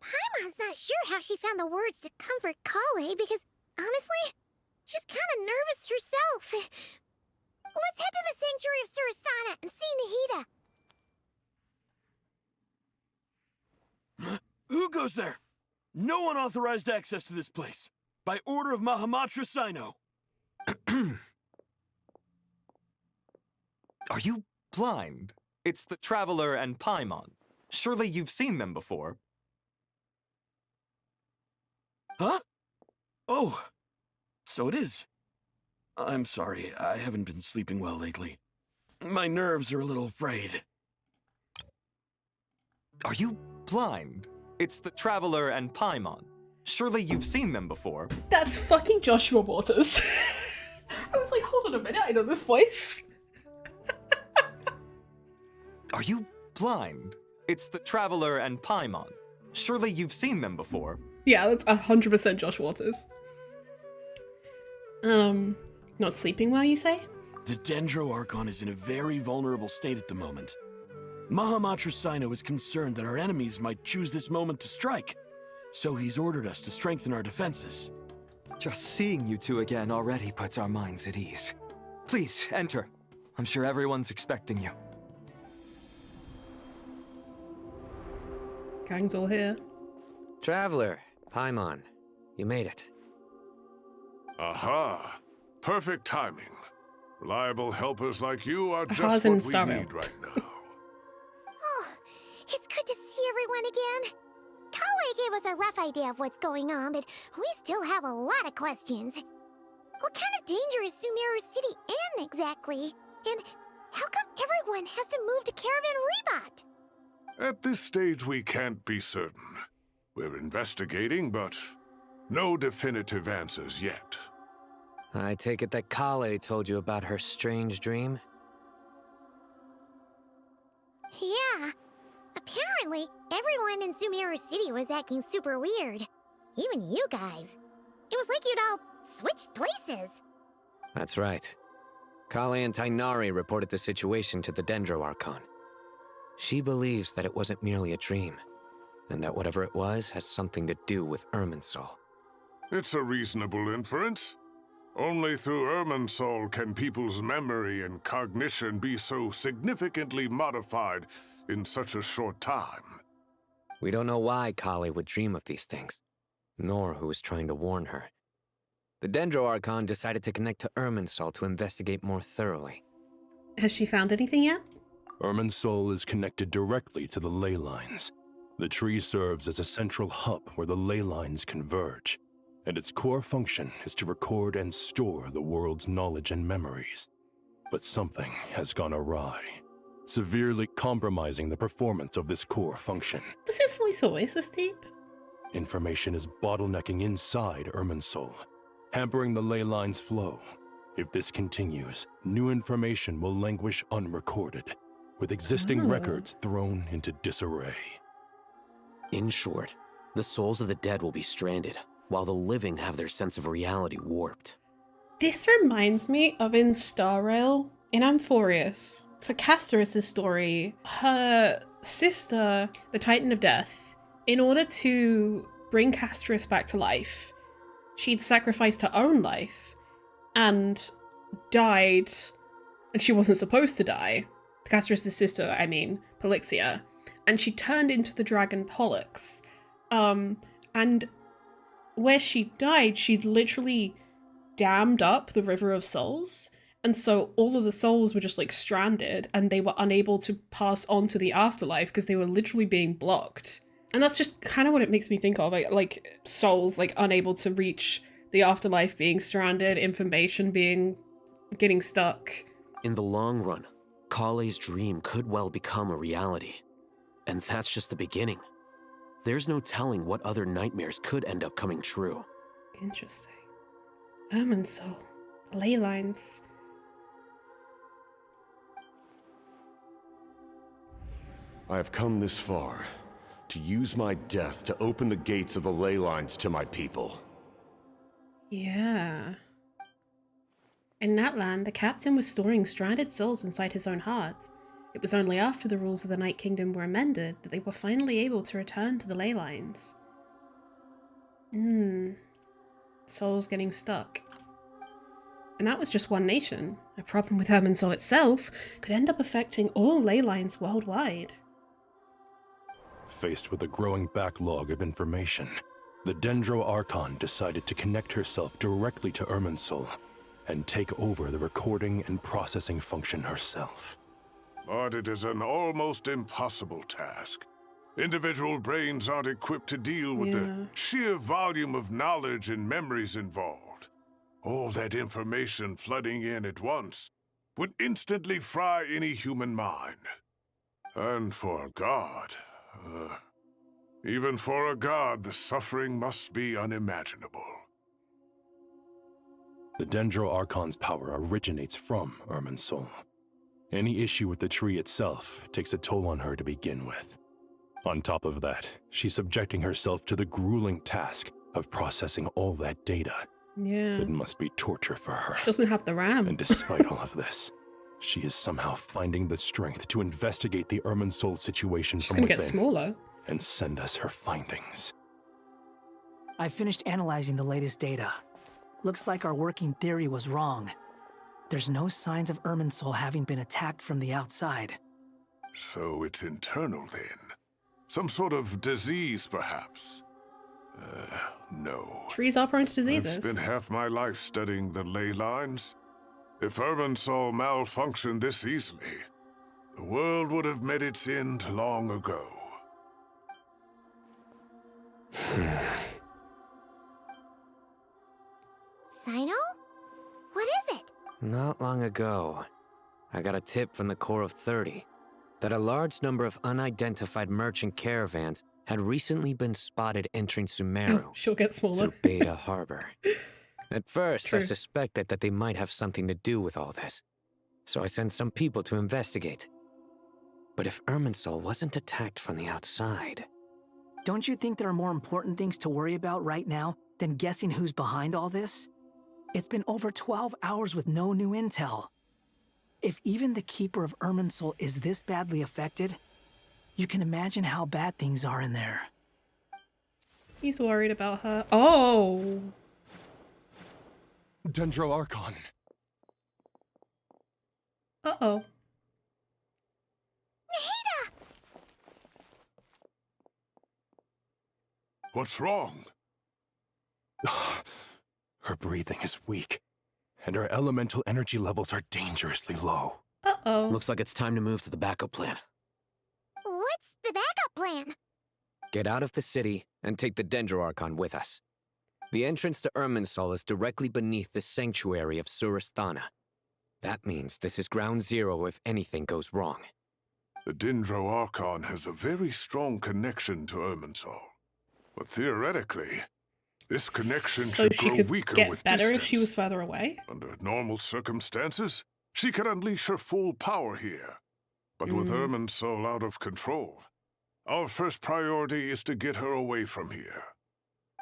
Paimon's not sure how she found the words to comfort Collei because, honestly, she's kind of nervous herself. Let's head to the Sanctuary of Surasana and see Nahida. Who goes there? No one authorized access to this place. By order of Mahamatra Sino. Are you blind? It's the Traveler and Paimon. Surely you've seen them before. Huh? Oh, so it is. I'm sorry, I haven't been sleeping well lately. My nerves are a little frayed. Are you blind? It's the Traveler and Paimon. Surely you've seen them before. That's fucking Joshua Waters. I was like, hold on a minute, I know this voice. Are you blind? It's the Traveler and Paimon. Surely you've seen them before. Yeah, that's 100% Josh Waters. Not sleeping well, you say? The Dendro Archon is in a very vulnerable state at the moment. Mahamatra Sino is concerned that our enemies might choose this moment to strike, so he's ordered us to strengthen our defenses. Just seeing you two again already puts our minds at ease. Please, enter. I'm sure everyone's expecting you. Gang's all here. Traveler, Paimon, you made it. Aha! Perfect timing. Reliable helpers like you are Aha's just in what we Star need Realm. right now. Oh, it's good to see everyone again. Collei gave us a rough idea of what's going on, but we still have a lot of questions. What kind of danger is Sumeru City in exactly? And how come everyone has to move to Caravan Rebot? At this stage, we can't be certain. We're investigating, but no definitive answers yet. I take it that Collei told you about her strange dream? Yeah. Apparently, everyone in Sumeru City was acting super weird. Even you guys. It was like you'd all switched places. That's right. Collei and Tainari reported the situation to the Dendro Archon. She believes that it wasn't merely a dream, and that whatever it was has something to do with Irminsul. It's a reasonable inference. Only through Irminsul can people's memory and cognition be so significantly modified in such a short time. We don't know why Collei would dream of these things, nor who was trying to warn her. The Dendro Archon decided to connect to Irminsul to investigate more thoroughly. Has she found anything yet? Irminsul is connected directly to the ley lines. The tree serves as a central hub where the ley lines converge, and its core function is to record and store the world's knowledge and memories. But something has gone awry, severely compromising the performance of this core function. Was his voice always this deep? Information is bottlenecking inside Irminsul, hampering the ley line's flow. If this continues, new information will languish unrecorded, with existing records thrown into disarray. In short, the souls of the dead will be stranded, while the living have their sense of reality warped. This reminds me of in Star Rail, in Amphorius. For Castoris' story, her sister, the Titan of Death, in order to bring Castoris back to life, she'd sacrificed her own life and died, and she wasn't supposed to die. Castoris' sister, I mean, Polixia. And she turned into the dragon Pollux. And where she died, she'd literally dammed up the River of Souls. And so all of the souls were just like stranded and they were unable to pass on to the afterlife because they were literally being blocked. And that's just kind of what it makes me think of, like souls like unable to reach the afterlife, being stranded, information getting stuck. In the long run, Collei's dream could well become a reality. And that's just the beginning. There's no telling what other nightmares could end up coming true. Interesting. Irminsul. Ley lines. I have come this far to use my death to open the gates of the ley lines to my people. Yeah. In that land, the captain was storing stranded souls inside his own heart. It was only after the rules of the Night Kingdom were amended that they were finally able to return to the ley lines. Souls getting stuck. And that was just one nation. A problem with Irminsul itself could end up affecting all ley lines worldwide. Faced with a growing backlog of information, the Dendro Archon decided to connect herself directly to Irminsul and take over the recording and processing function herself. But it is an almost impossible task. Individual brains aren't equipped to deal with the sheer volume of knowledge and memories involved. All that information flooding in at once would instantly fry any human mind. And for a god, even for a god, the suffering must be unimaginable. The Dendro Archon's power originates from Irminsul. Any issue with the tree itself takes a toll on her to begin with. On top of that, she's subjecting herself to the grueling task of processing all that data. Yeah. It must be torture for her. She doesn't have the RAM. And despite all of this, she is somehow finding the strength to investigate the Irminsul situation She's from gonna within get smaller. and send us her findings. I finished analyzing the latest data. Looks like our working theory was wrong. There's no signs of Irminsul having been attacked from the outside. So it's internal then? Some sort of disease, perhaps? No. Trees are prone to diseases. I've spent half my life studying the ley lines. If Irminsul malfunctioned this easily, the world would have met its end long ago. Sino? What is it? Not long ago, I got a tip from the Core of 30 that a large number of unidentified merchant caravans had recently been spotted entering Sumeru She'll get smaller. through Beta Harbor. At first, I True. suspected that they might have something to do with all this, so I sent some people to investigate. But if Irminsul wasn't attacked from the outside... Don't you think there are more important things to worry about right now than guessing who's behind all this? It's been over 12 hours with no new intel. If even the Keeper of Irminsul is this badly affected, you can imagine how bad things are in there. He's worried about her. Oh! Dendro Archon. Uh-oh. Nahida! What's wrong? Her breathing is weak, and her elemental energy levels are dangerously low. Uh-oh. Looks like it's time to move to the backup plan. What's the backup plan? Get out of the city and take the Dendro Archon with us. The entrance to Irminsul is directly beneath the sanctuary of Surasthana. That means this is ground zero if anything goes wrong. The Dendro Archon has a very strong connection to Irminsul. But theoretically, this connection So should she grow could weaker get with better distance. if she was further away? Under normal circumstances, she could unleash her full power here. But with Irminsul out of control, our first priority is to get her away from here.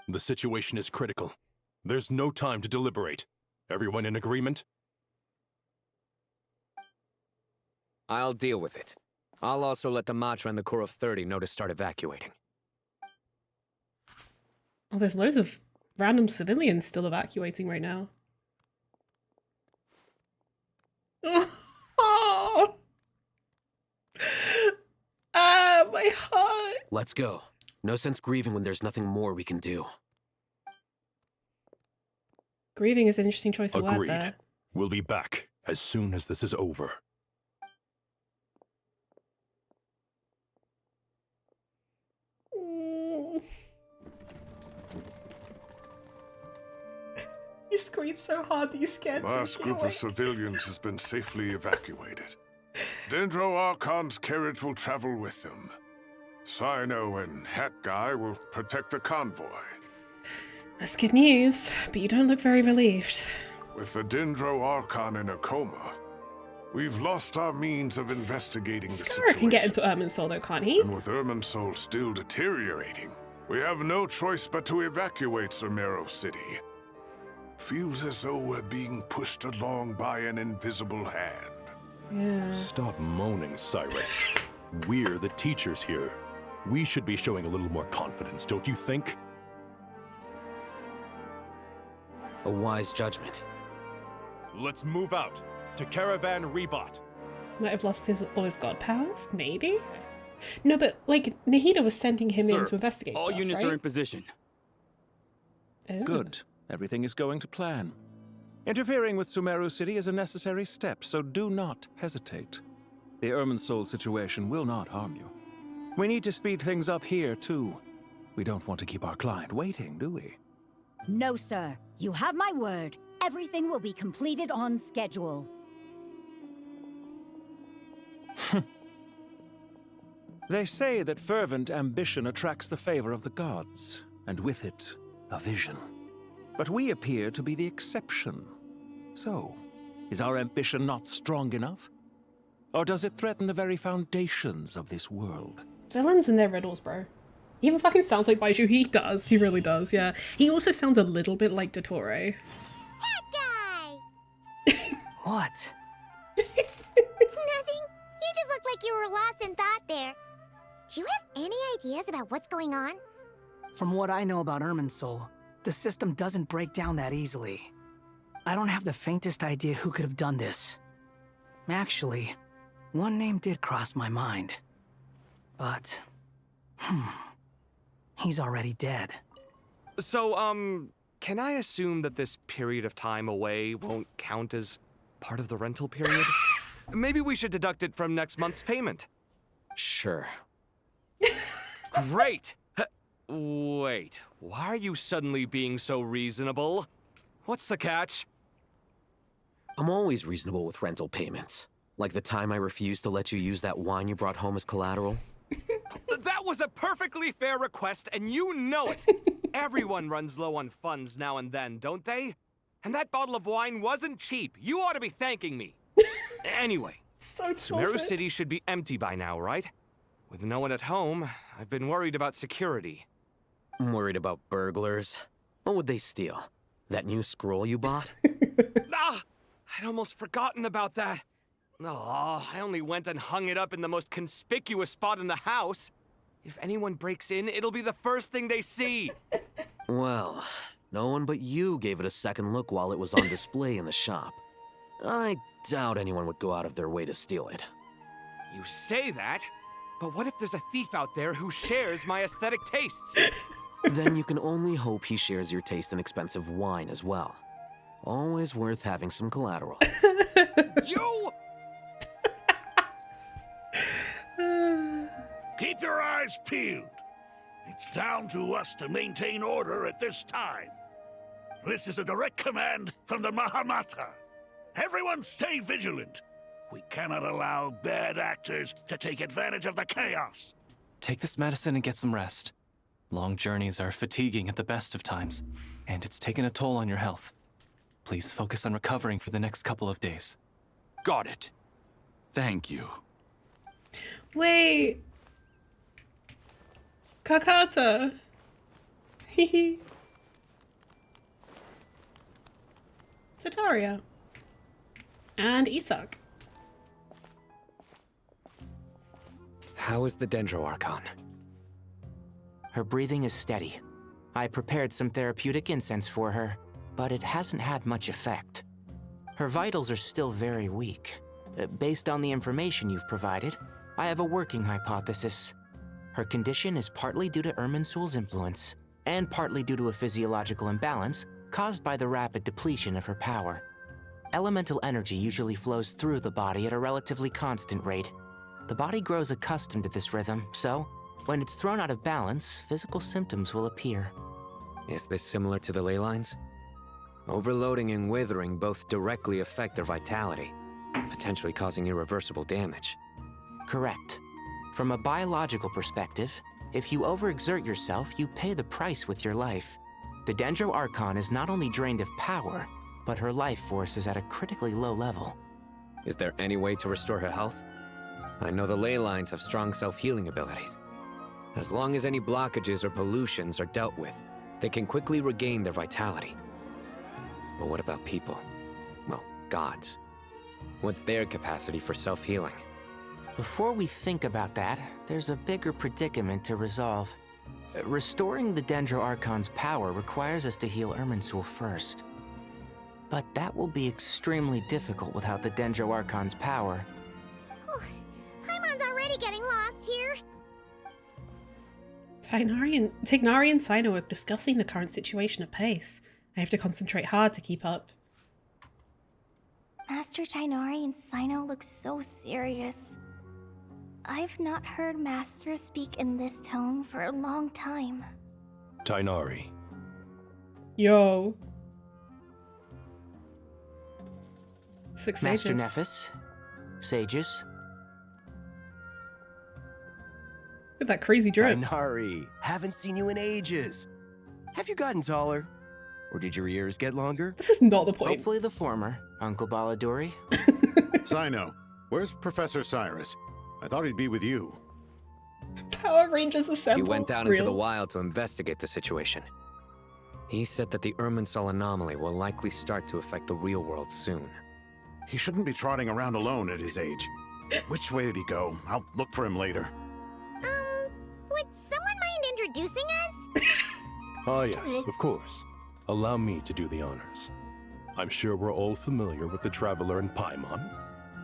The situation is critical. There's no time to deliberate. Everyone in agreement? I'll deal with it. I'll also let the Matra and the Core of 30 know to start evacuating. Oh, there's loads of random civilians still evacuating right now. Oh! Ah, my heart! Let's go. No sense grieving when there's nothing more we can do. Grieving is an interesting choice of word Agreed. there. We'll be back as soon as this is over. You screamed so hard that you scared Last Cynthia group away. of civilians has been safely evacuated. Dendro Archon's carriage will travel with them. Sino and Hat Guy will protect the convoy. That's good news, but you don't look very relieved. With the Dendro Archon in a coma, we've lost our means of investigating the Scar situation. can get into Irminsul though, can't he? And with Irminsul still deteriorating, we have no choice but to evacuate Sumeru City. Feels as though we're being pushed along by an invisible hand. Yeah. Stop moaning, Cyrus. We're the teachers here. We should be showing a little more confidence, don't you think? A wise judgment. Let's move out to Caravan Rebot. Might have lost all his god powers, maybe? No, but like Nahida was sending him in to investigate all stuff, units right? are in position. Oh. Good. Everything is going to plan. Interfering with Sumeru City is a necessary step, so do not hesitate. The Irminsul situation will not harm you. We need to speed things up here, too. We don't want to keep our client waiting, do we? No, sir. You have my word. Everything will be completed on schedule. They say that fervent ambition attracts the favor of the gods, and with it, a vision. But we appear to be the exception. So, is our ambition not strong enough? Or does it threaten the very foundations of this world? Villains and their riddles, bro. He even fucking sounds like Baiju. He does. He really does, yeah. He also sounds a little bit like Dottore. What? Nothing. You just look like you were lost in thought there. Do you have any ideas about what's going on? From what I know about Irminsul, the system doesn't break down that easily. I don't have the faintest idea who could have done this. Actually, one name did cross my mind. But, he's already dead. So, can I assume that this period of time away won't count as part of the rental period? Maybe we should deduct it from next month's payment. Sure. Great! Wait, why are you suddenly being so reasonable? What's the catch? I'm always reasonable with rental payments. Like the time I refused to let you use that wine you brought home as collateral. That was a perfectly fair request, and you know it! Everyone runs low on funds now and then, don't they? And that bottle of wine wasn't cheap. You ought to be thanking me. Anyway, Sumeru City should be empty by now, right? With no one at home, I've been worried about security. I'm worried about burglars. What would they steal? That new scroll you bought? I'd almost forgotten about that. Oh, I only went and hung it up in the most conspicuous spot in the house. If anyone breaks in, it'll be the first thing they see. Well, no one but you gave it a second look while it was on display in the shop. I doubt anyone would go out of their way to steal it. You say that, but what if there's a thief out there who shares my aesthetic tastes? Then you can only hope he shares your taste in expensive wine as well. Always worth having some collateral. You! Keep your eyes peeled. It's down to us to maintain order at this time. This is a direct command from the Mahamata. Everyone stay vigilant. We cannot allow bad actors to take advantage of the chaos. Take this medicine and get some rest. Long journeys are fatiguing at the best of times, and it's taken a toll on your health. Please focus on recovering for the next couple of days. Got it. Thank you. Wait. Kakata. Hehe. Sataria. And Isak. How is the Dendro Archon? Her breathing is steady. I prepared some therapeutic incense for her, but it hasn't had much effect. Her vitals are still very weak. Based on the information you've provided, I have a working hypothesis. Her condition is partly due to Irminsul's influence, and partly due to a physiological imbalance caused by the rapid depletion of her power. Elemental energy usually flows through the body at a relatively constant rate. The body grows accustomed to this rhythm, so when it's thrown out of balance, physical symptoms will appear. Is this similar to the ley lines? Overloading and withering both directly affect their vitality, potentially causing irreversible damage. Correct. From a biological perspective, if you overexert yourself, you pay the price with your life. The Dendro Archon is not only drained of power, but her life force is at a critically low level. Is there any way to restore her health? I know the ley lines have strong self-healing abilities. As long as any blockages or pollutions are dealt with, they can quickly regain their vitality. But what about people? Well, gods. What's their capacity for self-healing? Before we think about that, there's a bigger predicament to resolve. Restoring the Dendro Archon's power requires us to heal Irminsul first. But that will be extremely difficult without the Dendro Archon's power. Paimon's already getting lost here. Tignari and Sino are discussing the current situation at pace. I have to concentrate hard to keep up. Master Tignari and Sino look so serious. I've not heard Master speak in this tone for a long time. Tignari. Yo. Six Master sages. Nephis. Sages. Look at that crazy drip. Tignari, haven't seen you in ages. Have you gotten taller? Or did your ears get longer? This is not the point. Hopefully the former, Uncle Baladuri. Sino, where's Professor Cyrus? I thought he'd be with you. Power Rangers assemble. He went down into the wild to investigate the situation. He said that the Irminsul anomaly will likely start to affect the real world soon. He shouldn't be trotting around alone at his age. Which way did he go? I'll look for him later. Would someone mind introducing us? Ah yes, of course. Allow me to do the honors. I'm sure we're all familiar with the Traveler and Paimon.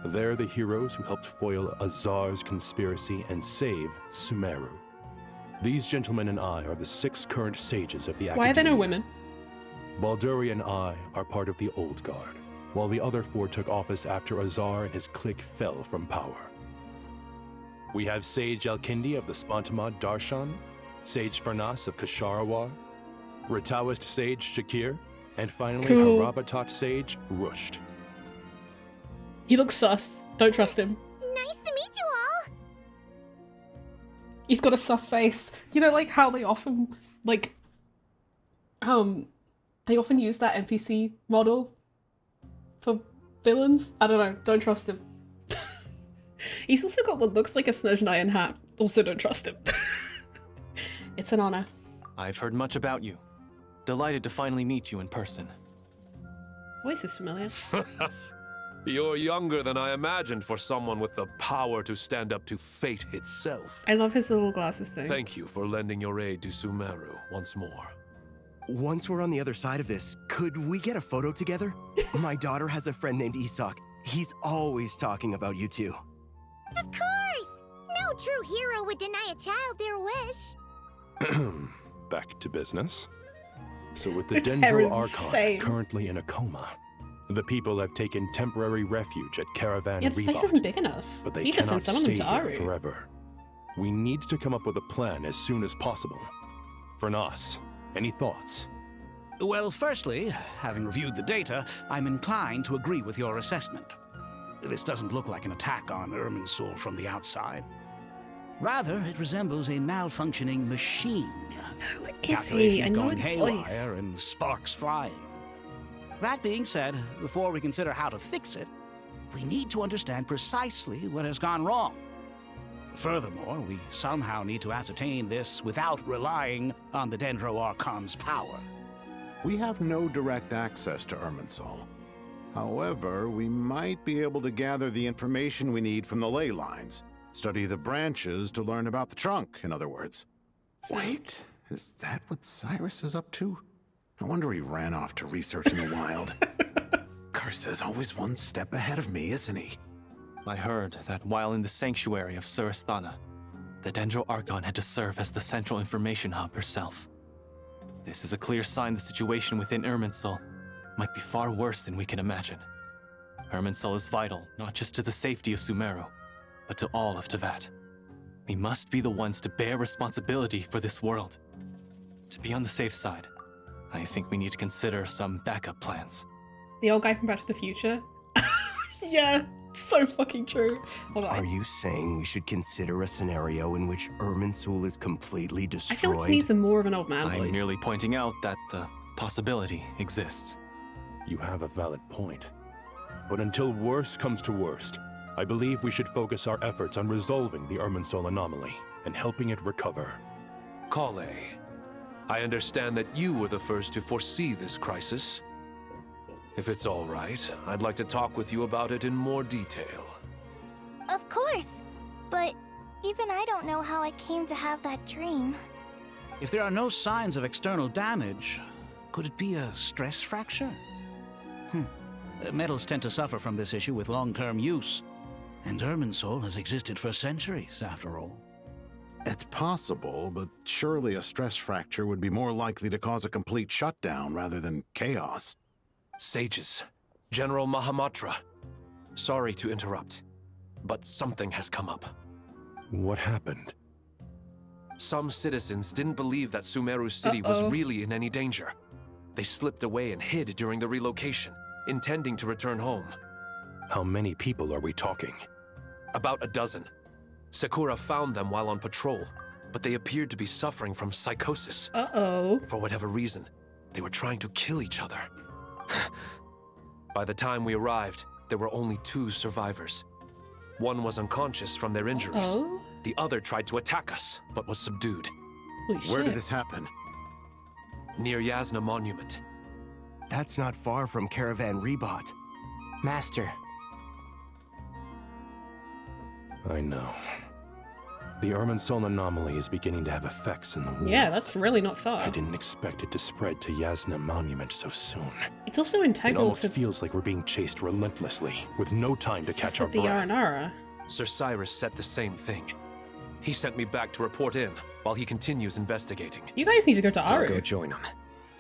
They're the heroes who helped foil Azar's conspiracy and save Sumeru. These gentlemen and I are the 6 current sages of the Academy. Why are there no women? Balduri and I are part of the Old Guard, while the other 4 took office after Azar and his clique fell from power. We have Sage Alkindi of the Spontamad Darshan, Sage Farnas of Kasharawar, Ritaoist Sage Shakir, and finally Cool. Harabatot Sage Rusht. He looks sus. Don't trust him. Nice to meet you all. He's got a sus face. You know, like how they often, like, they often use that NPC model for villains? I don't know. Don't trust him. He's also got what looks like a Snezhnayan hat. Also don't trust him. It's an honor. I've heard much about you. Delighted to finally meet you in person. Voice is familiar. You're younger than I imagined for someone with the power to stand up to fate itself. I love his little glasses thing. Thank you for lending your aid to Sumeru once more. Once we're on the other side of this, could we get a photo together? My daughter has a friend named Isak. He's always talking about you two. Of course! No true hero would deny a child their wish. back to business. So with the This hair Dendro is Archon insane. currently in a coma, the people have taken temporary refuge at Caravan Yeah, the space isn't big enough. but they You just cannot send some of them stay to here Aru. forever. We need to come up with a plan as soon as possible. Fernas, any thoughts? Well, firstly, having reviewed the data, I'm inclined to agree with your assessment. This doesn't look like an attack on Irminsul from the outside. Rather, it resembles a malfunctioning machine. Who is he? I know Calculations going his haywire voice. and sparks flying. That being said, before we consider how to fix it, we need to understand precisely what has gone wrong. Furthermore, we somehow need to ascertain this without relying on the Dendro Archon's power. We have no direct access to Irminsul. However, we might be able to gather the information we need from the ley lines. Study the branches to learn about the trunk, in other words. Wait, is that what Cyrus is up to? I wonder he ran off to research in the wild. Curse's always one step ahead of me, isn't he? I heard that while in the sanctuary of Surasthana, the Dendro Archon had to serve as the central information hub herself. This is a clear sign the situation within Irminsul might be far worse than we can imagine. Irminsul is vital not just to the safety of Sumeru, but to all of Teyvat. We must be the ones to bear responsibility for this world. To be on the safe side, I think we need to consider some backup plans. The old guy from Back to the Future? Yeah, so fucking true. Hold on. Are you saying we should consider a scenario in which Irminsul is completely I destroyed? feel like he needs a more of an old man I'm voice. merely pointing out that the possibility exists. You have a valid point. But until worst comes to worst, I believe we should focus our efforts on resolving the Irminsul anomaly and helping it recover. Collei, I understand that you were the first to foresee this crisis. If it's all right, I'd like to talk with you about it in more detail. Of course. But even I don't know how I came to have that dream. If there are no signs of external damage, could it be a stress fracture? Metals tend to suffer from this issue with long-term use. And Irminsul has existed for centuries, after all. It's possible, but surely a stress fracture would be more likely to cause a complete shutdown rather than chaos. Sages, General Mahamatra, sorry to interrupt, but something has come up. What happened? Some citizens didn't believe that Sumeru City was really in any danger. They slipped away and hid during the relocation, intending to return home. How many people are we talking? About a dozen. Sakura found them while on patrol, but they appeared to be suffering from psychosis. For whatever reason, they were trying to kill each other. By the time we arrived, there were only 2 survivors. One was unconscious from their injuries. The other tried to attack us, but was subdued. Where did this happen? Near Yasna Monument. That's not far from Caravan Rebot. Master. I know. The Irminsul anomaly is beginning to have effects in the war. Yeah, that's really not far. I didn't expect it to spread to Yasna Monument so soon. It's also It integral almost to feels like we're being chased relentlessly, with no time to catch our the breath. Yaranara. Sir Cyrus said the same thing. He sent me back to report in, while he continues investigating. You guys need to go to Aru. I'll go join him.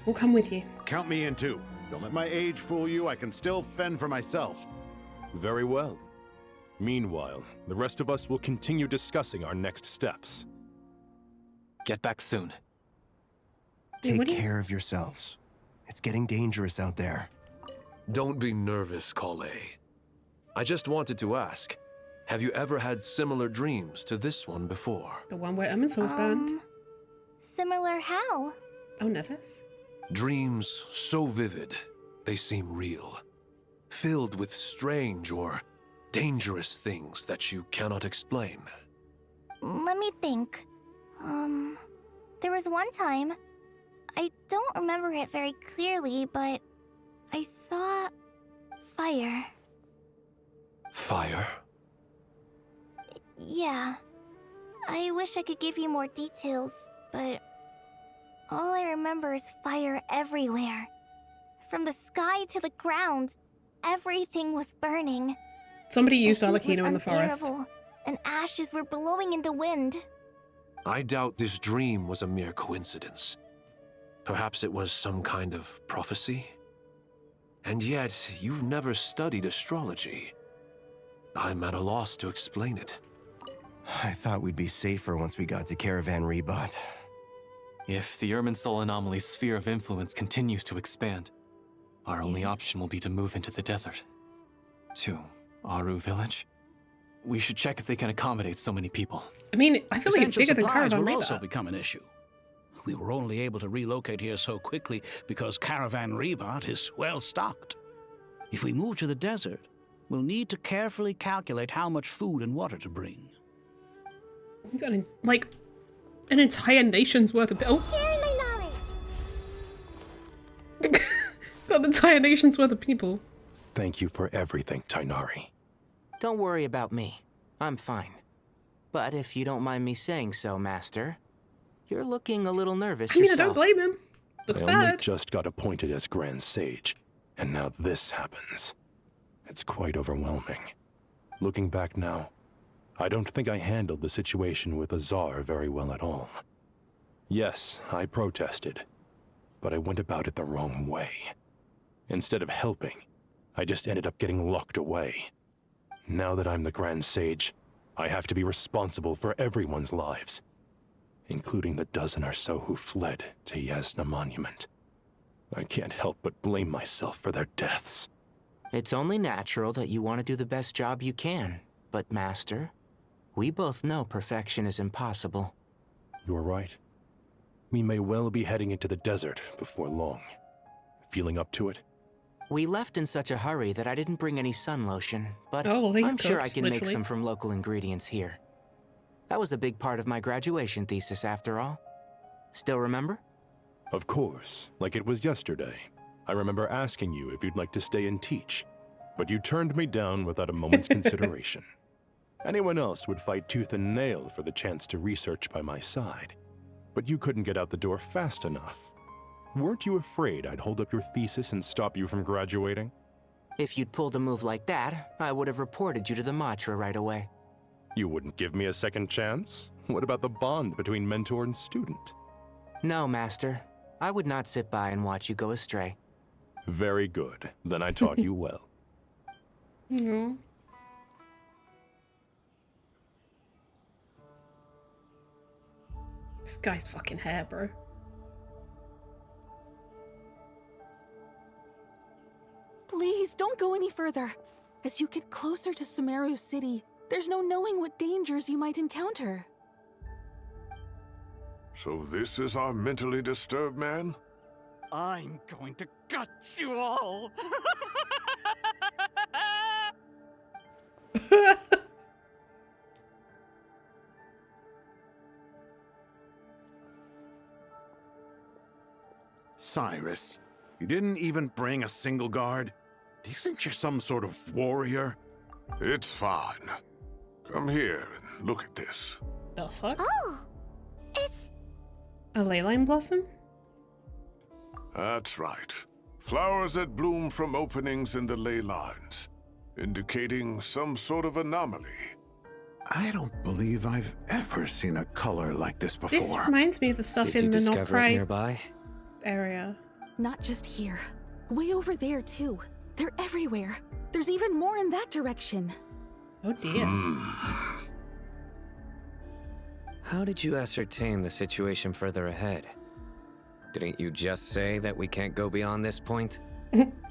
We'll come with you. Count me in too. Don't let my age fool you. I can still fend for myself. Very well. Meanwhile, the rest of us will continue discussing our next steps. Get back soon. Take care of yourselves. It's getting dangerous out there. Don't be nervous, Collei. I just wanted to ask, have you ever had similar dreams to this one before? The one where Irminsul's burned. Similar how? Oh, Nevis? Dreams so vivid, they seem real. Filled with strange or dangerous things that you cannot explain. Let me think. There was one time, I don't remember it very clearly, but I saw fire. Fire? Yeah. I wish I could give you more details, but all I remember is fire everywhere. From the sky to the ground, everything was burning. Somebody used The heat Arlecchino was in the forest. unbearable, and ashes were blowing in the wind. I doubt this dream was a mere coincidence. Perhaps it was some kind of prophecy? And yet, you've never studied astrology. I'm at a loss to explain it. I thought we'd be safer once we got to Caravan Rebot. If the Irminsul anomaly's sphere of influence continues to expand, our only option will be to move into the desert. To Aru village. We should check if they can accommodate so many people. I mean, I feel like it's Essential bigger than supplies Caravan will Rebot. also become an issue. We were only able to relocate here so quickly because Caravan Rebot is well stocked. If we move to the desert, we'll need to carefully calculate how much food and water to bring. We got like an entire nation's worth of Sharing my knowledge. got an entire nation's worth of people. Thank you for everything, Tainari. Don't worry about me. I'm fine. But if you don't mind me saying so, Master, you're looking a little nervous I mean, yourself. I don't blame him. Looks I only bad. just got appointed as Grand Sage, and now this happens. It's quite overwhelming. Looking back now, I don't think I handled the situation with Azar very well at all. Yes, I protested, but I went about it the wrong way. Instead of helping, I just ended up getting locked away. Now that I'm the Grand Sage, I have to be responsible for everyone's lives, including the dozen or so who fled to Yasna Monument. I can't help but blame myself for their deaths. It's only natural that you want to do the best job you can. But, Master, we both know perfection is impossible. You're right. We may well be heading into the desert before long. Feeling up to it? We left in such a hurry that I didn't bring any sun lotion, but Oh, he's I'm sure I cooked, can make literally. some from local ingredients here. That was a big part of my graduation thesis, after all. Still remember? Of course, like it was yesterday. I remember asking you if you'd like to stay and teach, but you turned me down without a moment's consideration. Anyone else would fight tooth and nail for the chance to research by my side, but you couldn't get out the door fast enough. Weren't you afraid I'd hold up your thesis and stop you from graduating? If you'd pulled a move like that, I would have reported you to the Matra right away. You wouldn't give me a second chance? What about the bond between mentor and student? No, Master. I would not sit by and watch you go astray. Very good. Then I taught you well. Mm-hmm. This guy's fucking hair, bro. Please, don't go any further. As you get closer to Sumeru City, there's no knowing what dangers you might encounter. So this is our mentally disturbed man? I'm going to gut you all. Cyrus, you didn't even bring a single guard? Do you think you're some sort of warrior? It's fine. Come here and look at this. The fuck? Oh, it's... A ley line blossom? That's right. Flowers that bloom from openings in the ley lines, indicating some sort of anomaly. I don't believe I've ever seen a color like this before. This reminds me of the stuff Did in you the discover it nodkrai nearby? area. Not just here. Way over there, too. They're everywhere. There's even more in that direction. Oh dear. How did you ascertain the situation further ahead? Didn't you just say that we can't go beyond this point?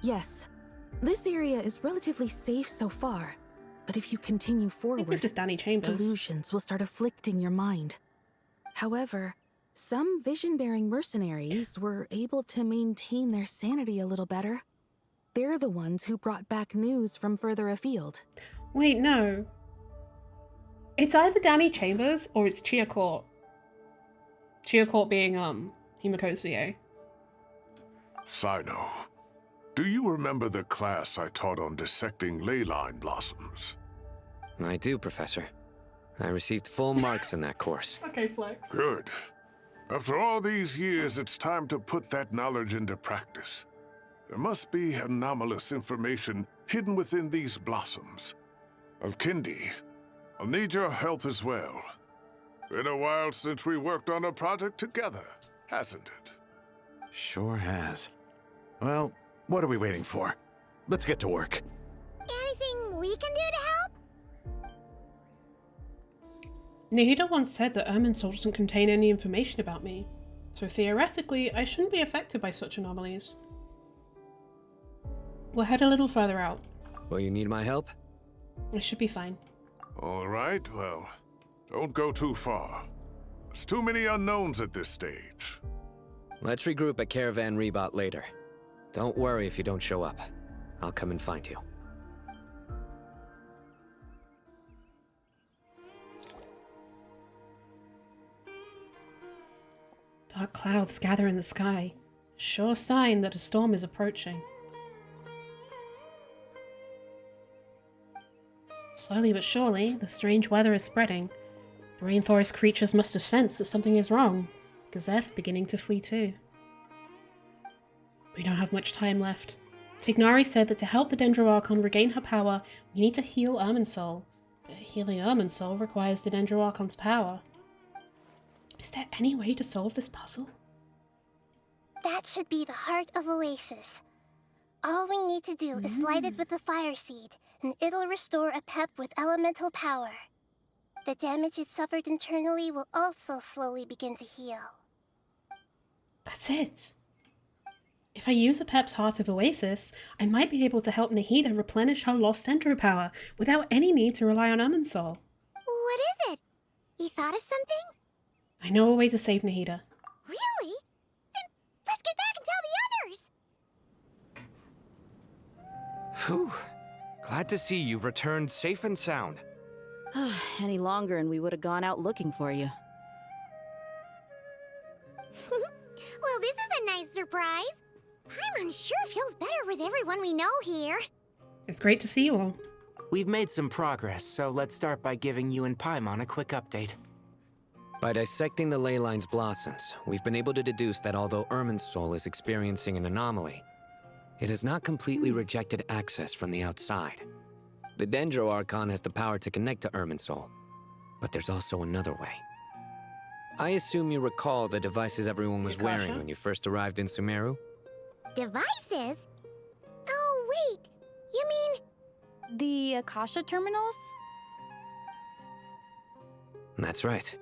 Yes. This area is relatively safe so far. But if you continue forward, this is Danny Chambers. delusions will start afflicting your mind. However, some vision-bearing mercenaries were able to maintain their sanity a little better. They're the ones who brought back news from further afield. Wait, no. It's either Danny Chambers or it's Chia Court. Chia Court being, Himako's VA. Sino, do you remember the class I taught on dissecting ley line blossoms? I do, Professor. I received full marks in that course. Okay, flex. Good. After all these years, it's time to put that knowledge into practice. There must be anomalous information hidden within these blossoms. Alkindi, I'll need your help as well. Been a while since we worked on a project together, hasn't it? Sure has. Well, what are we waiting for? Let's get to work. Anything we can do to help? Nahida once said that Irminsul doesn't contain any information about me, so theoretically I shouldn't be affected by such anomalies. We'll head a little further out. Will you need my help? I should be fine. All right, well, don't go too far. There's too many unknowns at this stage. Let's regroup at Caravan Rebot later. Don't worry if you don't show up. I'll come and find you. Dark clouds gather in the sky. Sure sign that a storm is approaching. Slowly but surely, the strange weather is spreading. The rainforest creatures must have sensed that something is wrong, because they're beginning to flee too. We don't have much time left. Tignari said that to help the Dendro Archon regain her power, we need to heal Irminsul. But healing Irminsul requires the Dendro Archon's power. Is there any way to solve this puzzle? That should be the heart of Oasis. All we need to do is light it with the fire seed, and it'll restore a pep with elemental power. The damage it suffered internally will also slowly begin to heal. That's it. If I use a Pep's Heart of Oasis, I might be able to help Nahida replenish her lost Dendro power without any need to rely on Irminsul. What is it? You thought of something? I know a way to save Nahida. Really? Then let's get back and tell the others! Phew. Glad to see you've returned safe and sound. Any longer and we would have gone out looking for you. Well, this is a nice surprise. Paimon sure feels better with everyone we know here. It's great to see you all. We've made some progress, so let's start by giving you and Paimon a quick update. By dissecting the ley line's blossoms, we've been able to deduce that although Irminsul is experiencing an anomaly, it has not completely rejected access from the outside. The Dendro Archon has the power to connect to Irminsul, but there's also another way. I assume you recall the devices everyone was wearing when you first arrived in Sumeru? Devices? Oh, wait. You mean... The Akasha terminals? That's right.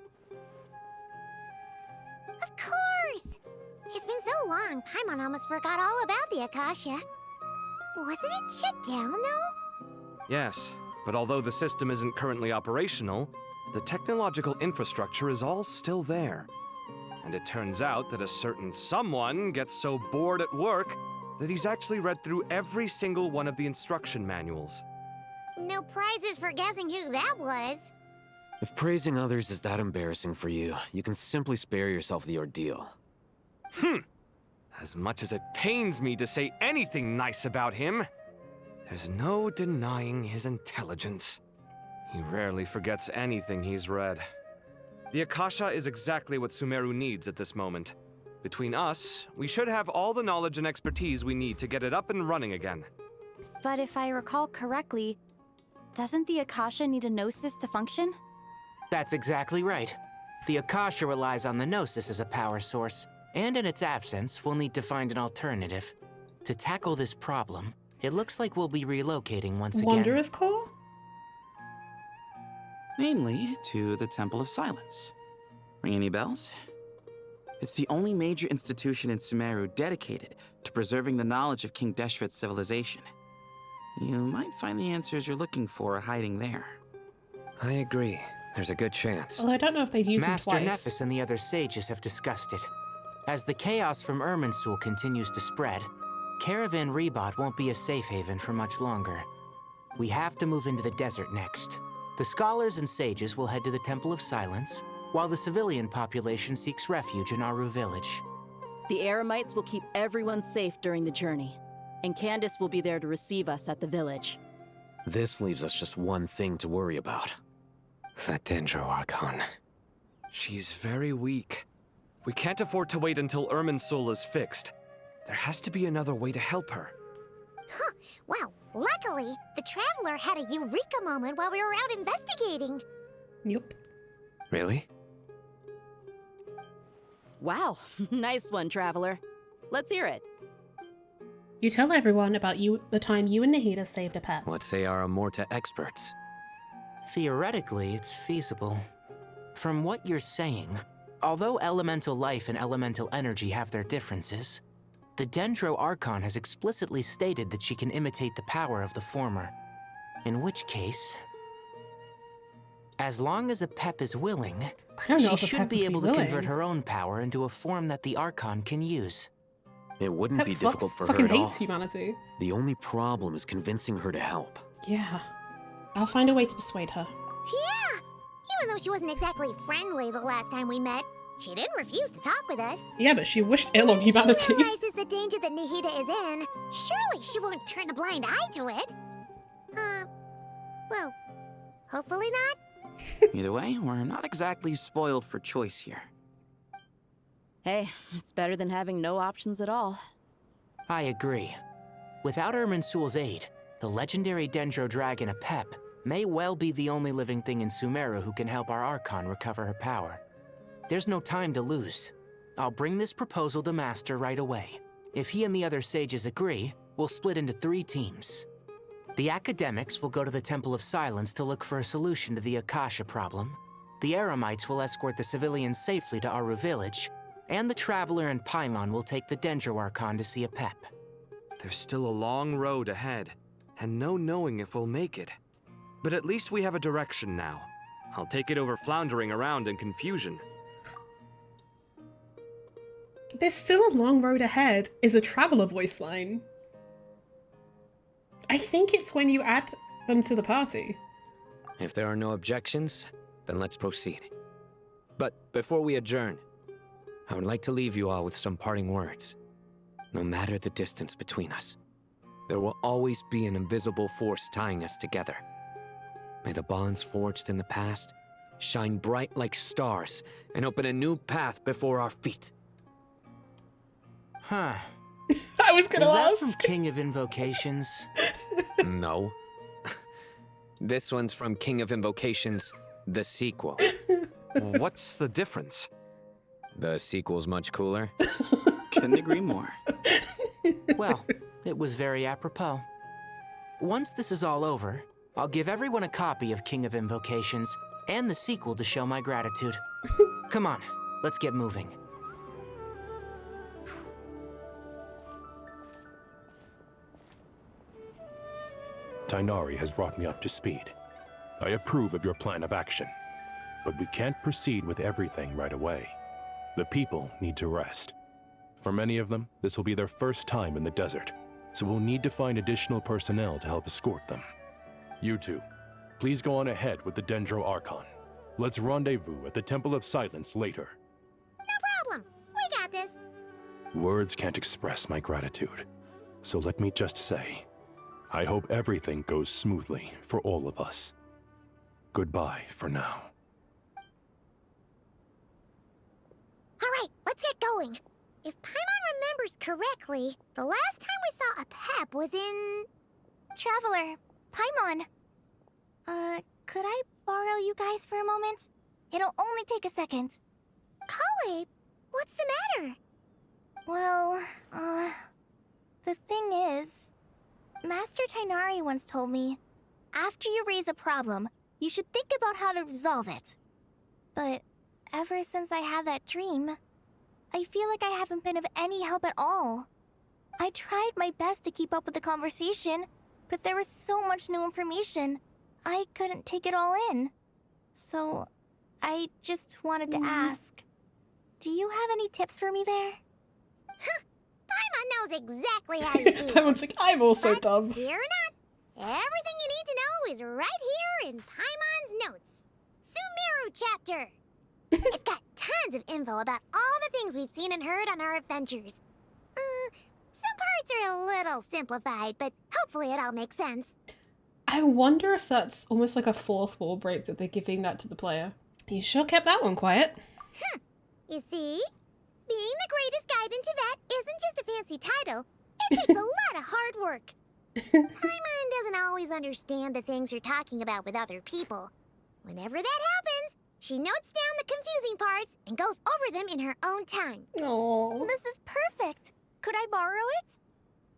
Of course! It's been so long, Paimon almost forgot all about the Akasha. Wasn't it shut down, though? Yes, but although the system isn't currently operational, the technological infrastructure is all still there. And it turns out that a certain someone gets so bored at work that he's actually read through every single one of the instruction manuals. No prizes for guessing who that was. If praising others is that embarrassing for you, you can simply spare yourself the ordeal. As much as it pains me to say anything nice about him, there's no denying his intelligence. He rarely forgets anything he's read. The Akasha is exactly what Sumeru needs at this moment. Between us, we should have all the knowledge and expertise we need to get it up and running again. But if I recall correctly, doesn't the Akasha need a Gnosis to function? That's exactly right. The Akasha relies on the Gnosis as a power source, and in its absence, we'll need to find an alternative. To tackle this problem, it looks like we'll be relocating once again. Wanderer's Call? Mainly to the Temple of Silence. Ring any bells? It's the only major institution in Sumeru dedicated to preserving the knowledge of King Deshret's civilization. You might find the answers you're looking for hiding there. I agree. There's a good chance. Well, I don't know if they'd use Master them twice. Nephis and the other sages have discussed it. As the chaos from Irminsul continues to spread, Caravan Rebot won't be a safe haven for much longer. We have to move into the desert next. The scholars and sages will head to the Temple of Silence, while the civilian population seeks refuge in Aru village. The Eremites will keep everyone safe during the journey, and Candace will be there to receive us at the village. This leaves us just one thing to worry about. That Dendro Archon. She's very weak. We can't afford to wait until Irminsul is fixed. There has to be another way to help her. Huh. Wow. Luckily, the Traveler had a eureka moment while we were out investigating. Yep. Really? Wow, nice one, Traveler. Let's hear it. You tell everyone about the time you and Nahida saved a pet. What say our Amorta experts? Theoretically, it's feasible. From what you're saying, although elemental life and elemental energy have their differences, the Dendro Archon has explicitly stated that she can imitate the power of the former. In which case, as long as a Pep is willing, she should be able to convert her own power into a form that the Archon can use. It wouldn't Pep be difficult for her fucking at all. hates humanity. The only problem is convincing her to help. Yeah. I'll find a way to persuade her. Yeah! Even though she wasn't exactly friendly the last time we met, she didn't refuse to talk with us. Yeah, but she wished ill on humanity. She realizes the danger that Nahida is in. Surely she won't turn a blind eye to it. Well, hopefully not. Either way, we're not exactly spoiled for choice here. Hey, it's better than having no options at all. I agree. Without Irminsul's aid, the legendary Dendro Dragon Apep may well be the only living thing in Sumeru who can help our Archon recover her power. There's no time to lose. I'll bring this proposal to Master right away. If he and the other sages agree, we'll split into 3 teams. The academics will go to the Temple of Silence to look for a solution to the Akasha problem. The Eremites will escort the civilians safely to Aru Village, and the Traveler and Paimon will take the Dendro Archon to see Apep. There's still a long road ahead, and no knowing if we'll make it. But at least we have a direction now. I'll take it over floundering around in confusion. There's still a long road ahead is a Traveler voice line. I think it's when you add them to the party. If there are no objections, then let's proceed. But before we adjourn, I would like to leave you all with some parting words. No matter the distance between us, there will always be an invisible force tying us together. May the bonds forged in the past shine bright like stars and open a new path before our feet. Huh. I was gonna ask. ask. Is that from King of Invocations? No. This one's from King of Invocations, the sequel. What's the difference? The sequel's much cooler. Couldn't agree more. Well, it was very apropos. Once this is all over, I'll give everyone a copy of King of Invocations and the sequel to show my gratitude. Come on, let's get moving. Tighnari has brought me up to speed. I approve of your plan of action, but we can't proceed with everything right away. The people need to rest. For many of them, this will be their first time in the desert, so we'll need to find additional personnel to help escort them. You two, please go on ahead with the Dendro Archon. Let's rendezvous at the Temple of Silence later. No problem. We got this. Words can't express my gratitude, so let me just say, I hope everything goes smoothly for all of us. Goodbye for now. All right, let's get going. If Paimon remembers correctly, the last time we saw a Pep was in... Traveler, Paimon. Could I borrow you guys for a moment? It'll only take a second. Collei, what's the matter? Well, the thing is, Master Tighnari once told me, after you raise a problem, you should think about how to resolve it. But ever since I had that dream, I feel like I haven't been of any help at all. I tried my best to keep up with the conversation, but there was so much new information, I couldn't take it all in. So, I just wanted to ask, do you have any tips for me there? Huh, Paimon knows exactly how you feel. Paimon's like, I'm also But dumb. fear not, everything you need to know is right here in Paimon's notes. Sumeru chapter. It's got tons of info about all the things we've seen and heard on our adventures. Some parts are a little simplified, but hopefully it all makes sense. I wonder if that's almost like a fourth wall break that they're giving that to the player. You sure kept that one quiet. You see? Being the greatest guide in Tibet isn't just a fancy title. It takes a lot of hard work. Paimon doesn't always understand the things you're talking about with other people. Whenever that happens, She notes down the confusing parts and goes over them in her own time. Oh. This is perfect. Could I borrow it?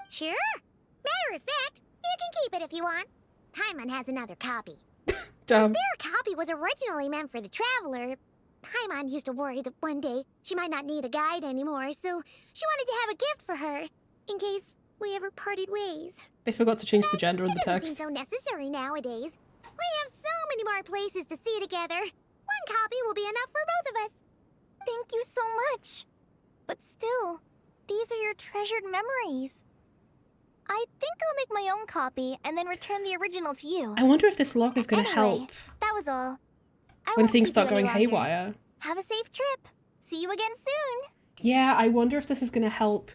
Sure. Matter of fact, you can keep it if you want. Paimon has another copy. Dumb. The spare copy was originally meant for the traveler. Paimon used to worry that one day she might not need a guide anymore, so she wanted to have a gift for her, in case we ever parted ways. They forgot to change the gender of the It doesn't text. seem so necessary nowadays. We have so many more places to see together. One copy will be enough for both of us. Thank you so much. But still, these are your treasured memories. I think I'll make my own copy and then return the original to you. I wonder if this log is going to Anyway, help that was all. I when won't things keep start you any going longer. haywire. Have a safe trip. See you again soon. Yeah, I wonder if this is going to help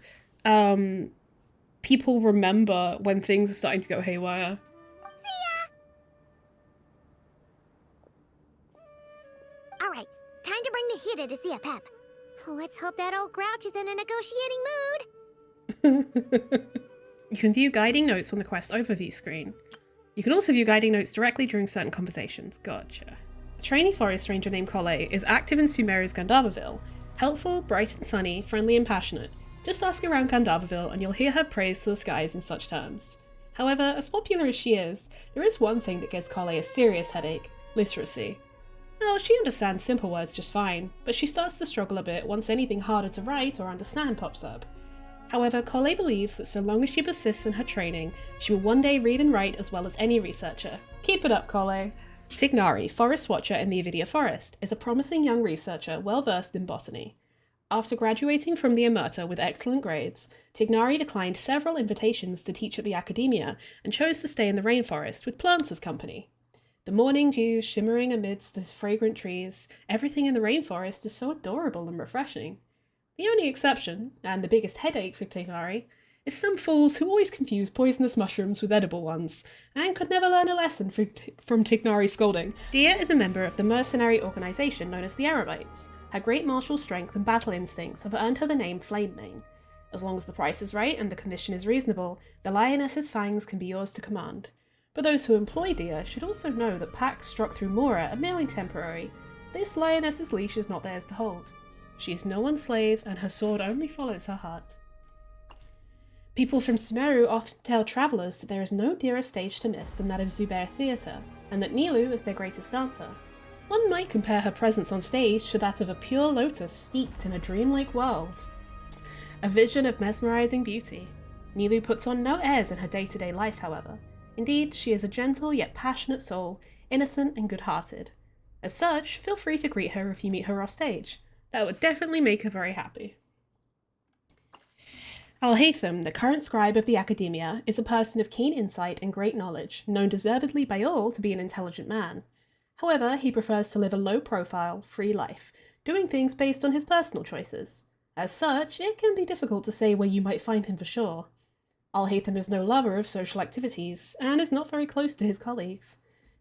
people remember when things are starting to go haywire. All right, time to bring Nahida to see a pep. Let's hope that old grouch is in a negotiating mood. You can view guiding notes on the quest overview screen. You can also view guiding notes directly during certain conversations. Gotcha. A trainee forest ranger named Collei is active in Sumeru's Gandharvaville. Helpful, bright and sunny, friendly and passionate. Just ask around Gandharvaville and you'll hear her praise to the skies in such terms. However, as popular as she is, there is one thing that gives Collei a serious headache: literacy. Oh, she understands simple words just fine, but she starts to struggle a bit once anything harder to write or understand pops up. However, Collei believes that so long as she persists in her training, she will one day read and write as well as any researcher. Keep it up, Collei! Tignari, forest watcher in the Avidia Forest, is a promising young researcher well versed in botany. After graduating from the Emerta with excellent grades, Tignari declined several invitations to teach at the academia and chose to stay in the rainforest with plants as company. The morning dew shimmering amidst the fragrant trees, everything in the rainforest is so adorable and refreshing. The only exception, and the biggest headache for Tignari, is some fools who always confuse poisonous mushrooms with edible ones, and could never learn a lesson from Tignari's scolding. Dia is a member of the mercenary organisation known as the Eremites. Her great martial strength and battle instincts have earned her the name Flamemane. As long as the price is right and the condition is reasonable, the lioness's fangs can be yours to command. But those who employ Dia should also know that pacts struck through Mora are merely temporary. This lioness's leash is not theirs to hold. She is no one's slave, and her sword only follows her heart. People from Sumeru often tell travellers that there is no dearer stage to miss than that of Zubair Theatre, and that Nilou is their greatest dancer. One might compare her presence on stage to that of a pure lotus steeped in a dreamlike world. A vision of mesmerising beauty. Nilou puts on no airs in her day-to-day life, however. Indeed, she is a gentle yet passionate soul, innocent and good-hearted. As such, feel free to greet her if you meet her off stage. That would definitely make her very happy. Alhaitham, the current scribe of the academia, is a person of keen insight and great knowledge, known deservedly by all to be an intelligent man. However, he prefers to live a low-profile, free life, doing things based on his personal choices. As such, it can be difficult to say where you might find him for sure. Alhaitham is no lover of social activities, and is not very close to his colleagues.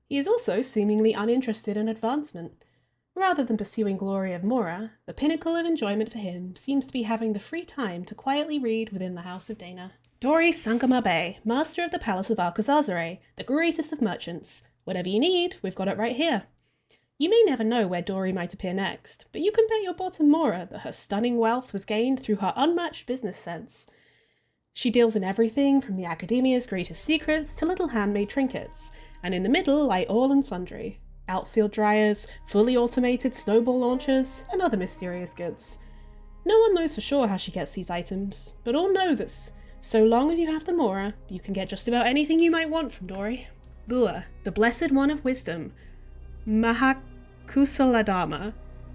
He is also seemingly uninterested in advancement. Rather than pursuing glory of Mora, the pinnacle of enjoyment for him seems to be having the free time to quietly read within the House of Dana. Dori Sankamabe, master of the Palace of Alcazazare, the greatest of merchants. Whatever you need, we've got it right here. You may never know where Dori might appear next, but you can bet your bottom Mora that her stunning wealth was gained through her unmatched business sense. She deals in everything from the academia's greatest secrets to little handmade trinkets, and in the middle lie all and sundry. Outfield dryers, fully automated snowball launchers, and other mysterious goods. No one knows for sure how she gets these items, but all know that so long as you have the Mora, you can get just about anything you might want from Dori. Bua, the Blessed One of Wisdom, Mahakusaladama,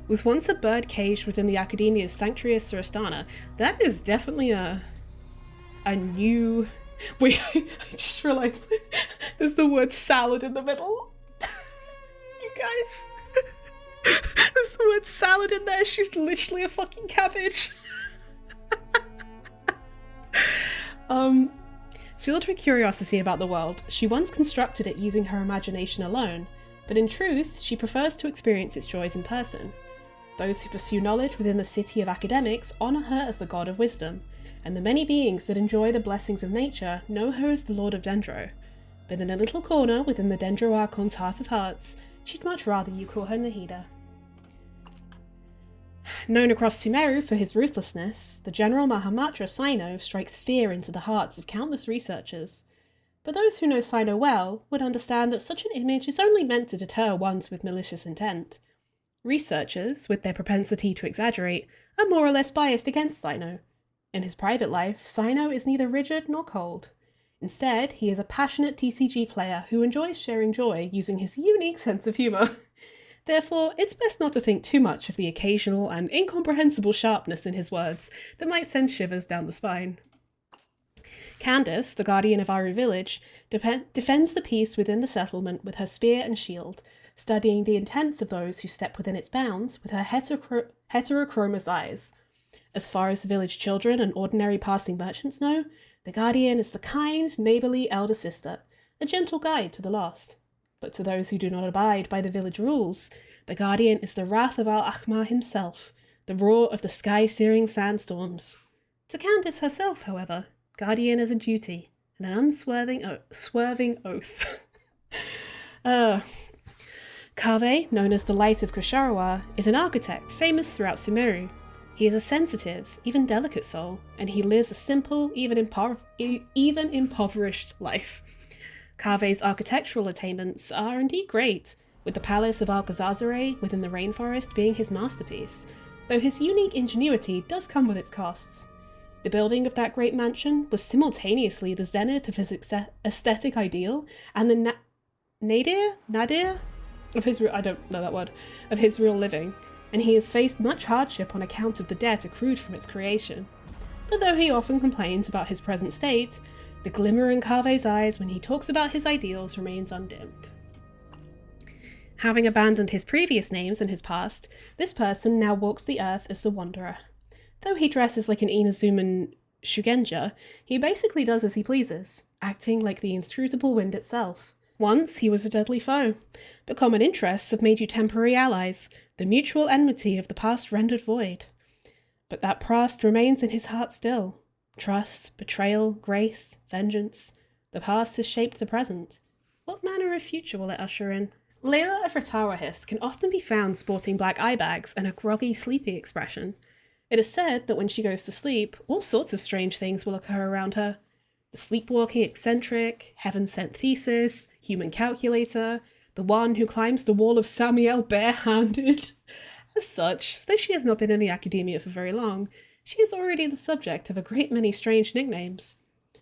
was once a bird caged within the Academia's Sanctuary of Surastana. That is definitely a new... Wait, I just realised there's the word salad in the middle. You guys. There's the word salad in there. She's literally a fucking cabbage. Filled with curiosity about the world, she once constructed it using her imagination alone, but in truth, she prefers to experience its joys in person. Those who pursue knowledge within the city of academics honour her as the god of wisdom, and the many beings that enjoy the blessings of nature know her as the Lord of Dendro. But in a little corner within the Dendro Archon's heart of hearts, she'd much rather you call her Nahida. Known across Sumeru for his ruthlessness, the General Mahamatra Sino strikes fear into the hearts of countless researchers. But those who know Sino well would understand that such an image is only meant to deter ones with malicious intent. Researchers, with their propensity to exaggerate, are more or less biased against Sino. In his private life, Sino is neither rigid nor cold. Instead, he is a passionate TCG player who enjoys sharing joy using his unique sense of humour. Therefore, it's best not to think too much of the occasional and incomprehensible sharpness in his words that might send shivers down the spine. Candace, the guardian of Aru village, defends the peace within the settlement with her spear and shield, studying the intents of those who step within its bounds with her heterochromous eyes. As far as the village children and ordinary passing merchants know, the guardian is the kind, neighbourly elder sister, a gentle guide to the lost. But to those who do not abide by the village rules, the guardian is the wrath of Al-Ahmar himself, the roar of the sky-searing sandstorms. To Candace herself, however, guardian is a duty, and an unswerving oath. Kaveh, known as the Light of Kusharawar, is an architect famous throughout Sumeru. He is a sensitive, even delicate soul, and he lives a simple, even impoverished life. Kaveh's architectural attainments are indeed great, with the Palace of Alcazazare within the rainforest being his masterpiece, though his unique ingenuity does come with its costs. The building of that great mansion was simultaneously the zenith of his aesthetic ideal and the nadir of his real living, and he has faced much hardship on account of the debt accrued from its creation. But though he often complains about his present state, the glimmer in Kaveh's eyes when he talks about his ideals remains undimmed. Having abandoned his previous names and his past, this person now walks the earth as the Wanderer. Though he dresses like an Inazuman Shugenja, he basically does as he pleases, acting like the inscrutable wind itself. Once he was a deadly foe, but common interests have made you temporary allies, the mutual enmity of the past rendered void. But that past remains in his heart still. Trust, betrayal, grace, vengeance. The past has shaped the present. What manner of future will it usher in? Layla of Ratawahist can often be found sporting black eye bags and a groggy, sleepy expression. It is said that when she goes to sleep, all sorts of strange things will occur around her. The sleepwalking eccentric, heaven-sent thesis, human calculator, the one who climbs the wall of Samiel barehanded. As such, though she has not been in the academia for very long, she is already the subject of a great many strange nicknames.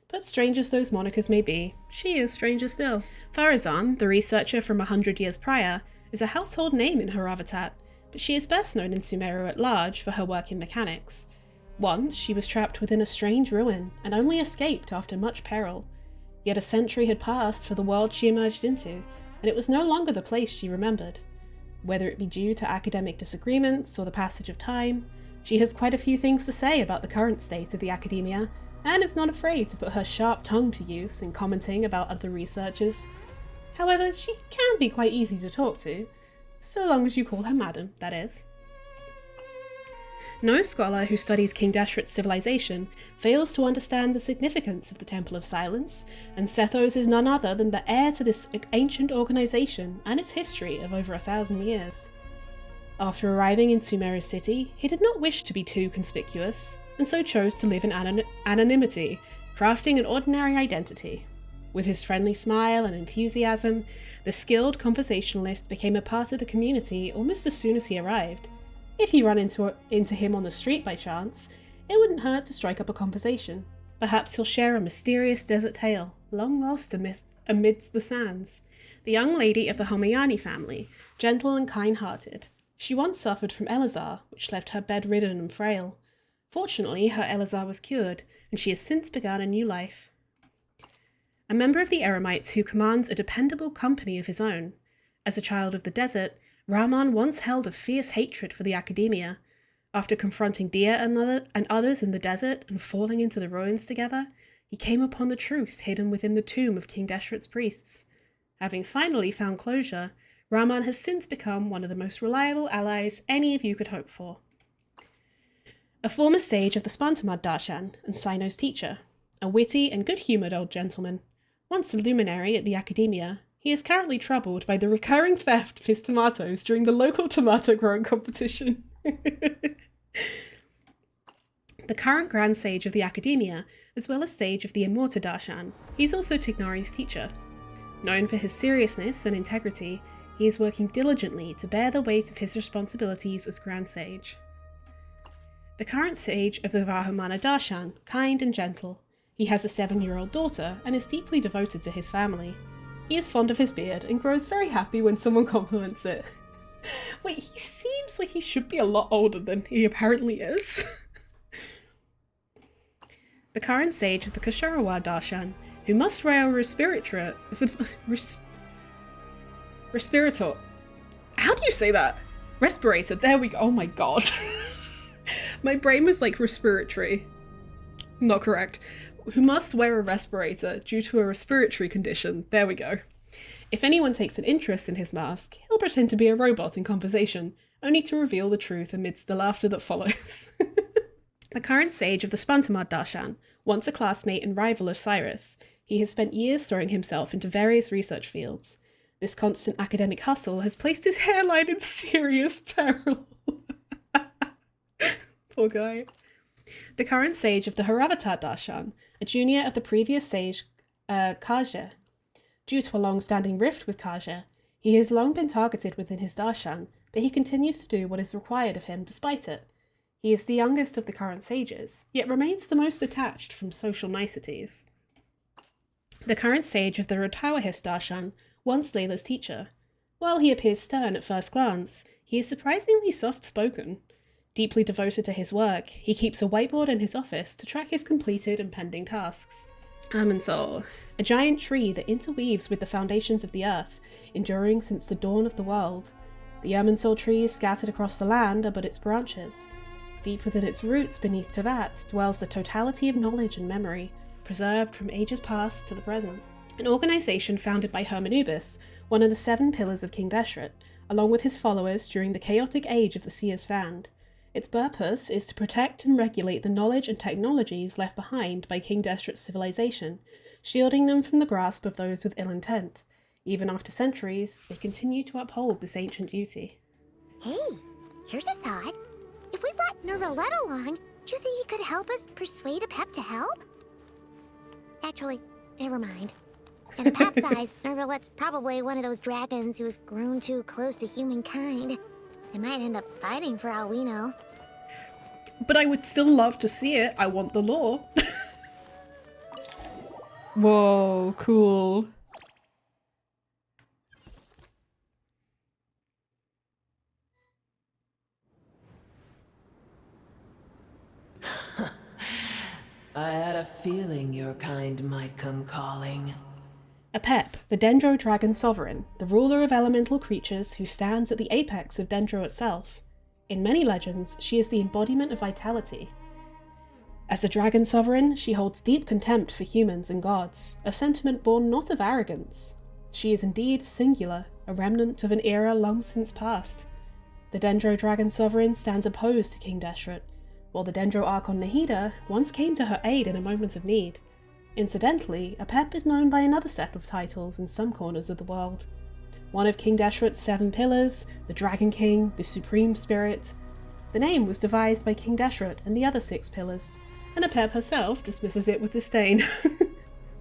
But strange as those monikers may be, she is stranger still. Farazan, the researcher from 100 years prior, is a household name in her Ravatat, but she is best known in Sumeru at large for her work in mechanics. Once she was trapped within a strange ruin, and only escaped after much peril. Yet a century had passed for the world she emerged into, and it was no longer the place she remembered. Whether it be due to academic disagreements or the passage of time, she has quite a few things to say about the current state of the academia, and is not afraid to put her sharp tongue to use in commenting about other researchers. However, she can be quite easy to talk to, so long as you call her madam, that is. No scholar who studies King Deshret's civilization fails to understand the significance of the Temple of Silence, and Sethos is none other than the heir to this ancient organization and its history of over 1,000 years. After arriving in Sumeru City, he did not wish to be too conspicuous, and so chose to live in anonymity, crafting an ordinary identity. With his friendly smile and enthusiasm, the skilled conversationalist became a part of the community almost as soon as he arrived. If you run into him on the street by chance, it wouldn't hurt to strike up a conversation. Perhaps he'll share a mysterious desert tale, long lost amidst the sands. The young lady of the Homayani family, gentle and kind-hearted. She once suffered from Elazar, which left her bedridden and frail. Fortunately, her Elazar was cured, and she has since begun a new life. A member of the Eremites who commands a dependable company of his own. As a child of the desert, Rahman once held a fierce hatred for the academia. After confronting Dia and others in the desert and falling into the ruins together, he came upon the truth hidden within the tomb of King Deshret's priests. Having finally found closure, Rahman has since become one of the most reliable allies any of you could hope for. A former sage of the Spantamad Darshan and Sino's teacher, a witty and good-humoured old gentleman. Once a luminary at the academia, he is currently troubled by the recurring theft of his tomatoes during the local tomato growing competition. The current Grand Sage of the Academia, as well as Sage of the Immorta Darshan, he's also Tignari's teacher. Known for his seriousness and integrity, he is working diligently to bear the weight of his responsibilities as Grand Sage. The current Sage of the Vahumana Darshan, kind and gentle. He has a 7-year-old daughter and is deeply devoted to his family. He is fond of his beard and grows very happy when someone compliments it. Wait, he seems like he should be a lot older than he apparently is. The current Sage of the Kasharawa Darshan, who must wear a respirator. How do you say that? Respirator, there we go. Oh my god. My brain was like respiratory. Not correct. Who must wear a respirator due to a respiratory condition. There we go. If anyone takes an interest in his mask, he'll pretend to be a robot in conversation, only to reveal the truth amidst the laughter that follows. The current Sage of the Spantamad Darshan, once a classmate and rival of Cyrus, he has spent years throwing himself into various research fields. This constant academic hustle has placed his hairline in serious peril. Poor guy. The current Sage of the Haravatar Darshan, a junior of the previous Sage Kaja. Due to a long-standing rift with Kaja, he has long been targeted within his Darshan, but he continues to do what is required of him despite it. He is the youngest of the current sages, yet remains the most detached from social niceties. The current Sage of the Rotawahis Darshan, once Layla's teacher. While he appears stern at first glance, he is surprisingly soft-spoken. Deeply devoted to his work, he keeps a whiteboard in his office to track his completed and pending tasks. Irminsul, a giant tree that interweaves with the foundations of the earth, enduring since the dawn of the world. The Irminsul trees scattered across the land are but its branches. Deep within its roots beneath Tevat dwells the totality of knowledge and memory, preserved from ages past to the present. An organisation founded by Hermanubis, one of the 7 pillars of King Deshret, along with his followers during the chaotic age of the Sea of Sand. Its purpose is to protect and regulate the knowledge and technologies left behind by King Deshret's civilization, shielding them from the grasp of those with ill intent. Even after centuries, they continue to uphold this ancient duty. Hey, here's a thought. If we brought Nervalet along, do you think he could help us persuade Apep to help? Actually, never mind. In Apep's eyes, Nervalet's probably one of those dragons who has grown too close to humankind. They might end up fighting for all we know. But I would still love to see it. I want the lore. Whoa, cool. I had a feeling your kind might come calling. Apep, the Dendro Dragon Sovereign, the ruler of elemental creatures who stands at the apex of Dendro itself. In many legends, she is the embodiment of vitality. As a Dragon Sovereign, she holds deep contempt for humans and gods, a sentiment born not of arrogance. She is indeed singular, a remnant of an era long since past. The Dendro Dragon Sovereign stands opposed to King Deshret, while the Dendro Archon Nahida once came to her aid in a moment of need. Incidentally, Apep is known by another set of titles in some corners of the world. One of King Deshret's 7 pillars, the Dragon King, the Supreme Spirit. The name was devised by King Deshret and the other 6 pillars, and Apep herself dismisses it with disdain.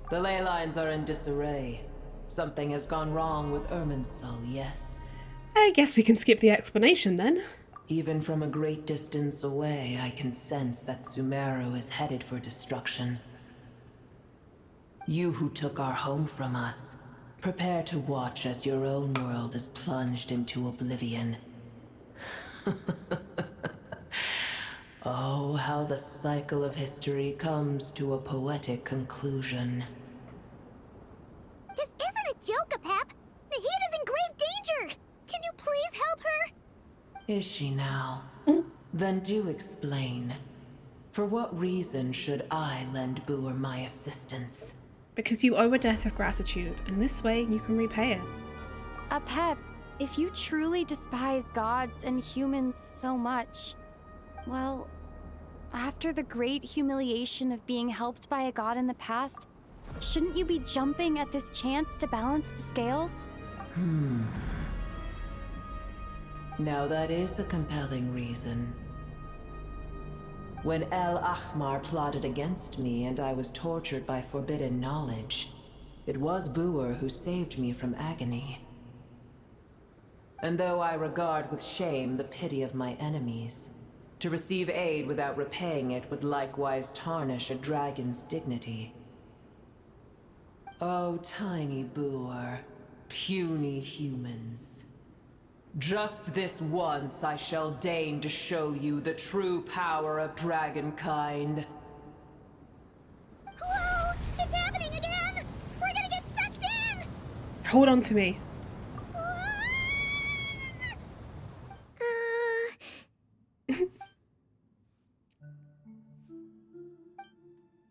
The ley lines are in disarray. Something has gone wrong with Irminsul, yes? I guess we can skip the explanation then. Even from a great distance away, I can sense that Sumeru is headed for destruction. You who took our home from us, prepare to watch as your own world is plunged into oblivion. Oh, how the cycle of history comes to a poetic conclusion. This isn't a joke, Apep! Nahida's in grave danger! Can you please help her? Is she now? Then do explain. For what reason should I lend Boor my assistance? Because you owe a debt of gratitude, and this way you can repay it. Apep, if you truly despise gods and humans so much, well, after the great humiliation of being helped by a god in the past, shouldn't you be jumping at this chance to balance the scales? Now that is a compelling reason. When El Ahmar plotted against me and I was tortured by forbidden knowledge, it was Buer who saved me from agony. And though I regard with shame the pity of my enemies, to receive aid without repaying it would likewise tarnish a dragon's dignity. Oh, tiny Buer, puny humans. Just this once I shall deign to show you the true power of dragonkind. Whoa! It's happening again! We're gonna get sucked in! Hold on to me.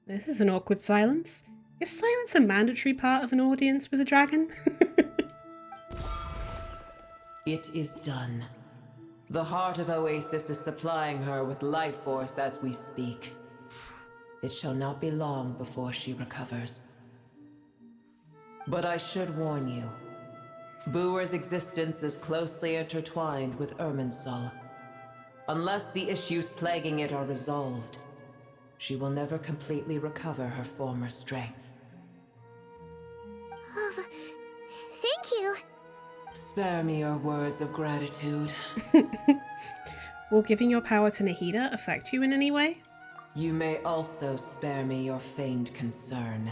This is an awkward silence. Is silence a mandatory part of an audience with a dragon? It is done. The heart of Oasis is supplying her with life force as we speak. It shall not be long before she recovers. But I should warn you. Buer's existence is closely intertwined with Irminsul. Unless the issues plaguing it are resolved, she will never completely recover her former strength. Oh, thank you. Spare me your words of gratitude. Will giving your power to Nahida affect you in any way? You may also spare me your feigned concern.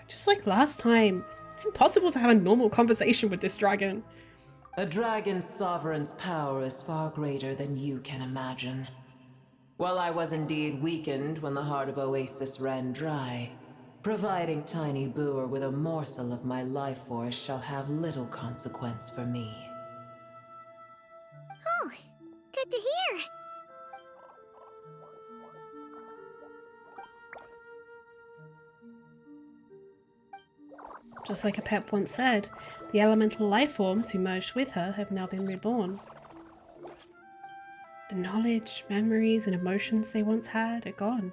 Just like last time, it's impossible to have a normal conversation with this dragon. A dragon's sovereign's power is far greater than you can imagine. While I was indeed weakened when the heart of Oasis ran dry, providing tiny Buer with a morsel of my life force shall have little consequence for me. Oh, good to hear. Just like Apep once said, the elemental life forms who merged with her have now been reborn. The knowledge, memories, and emotions they once had are gone.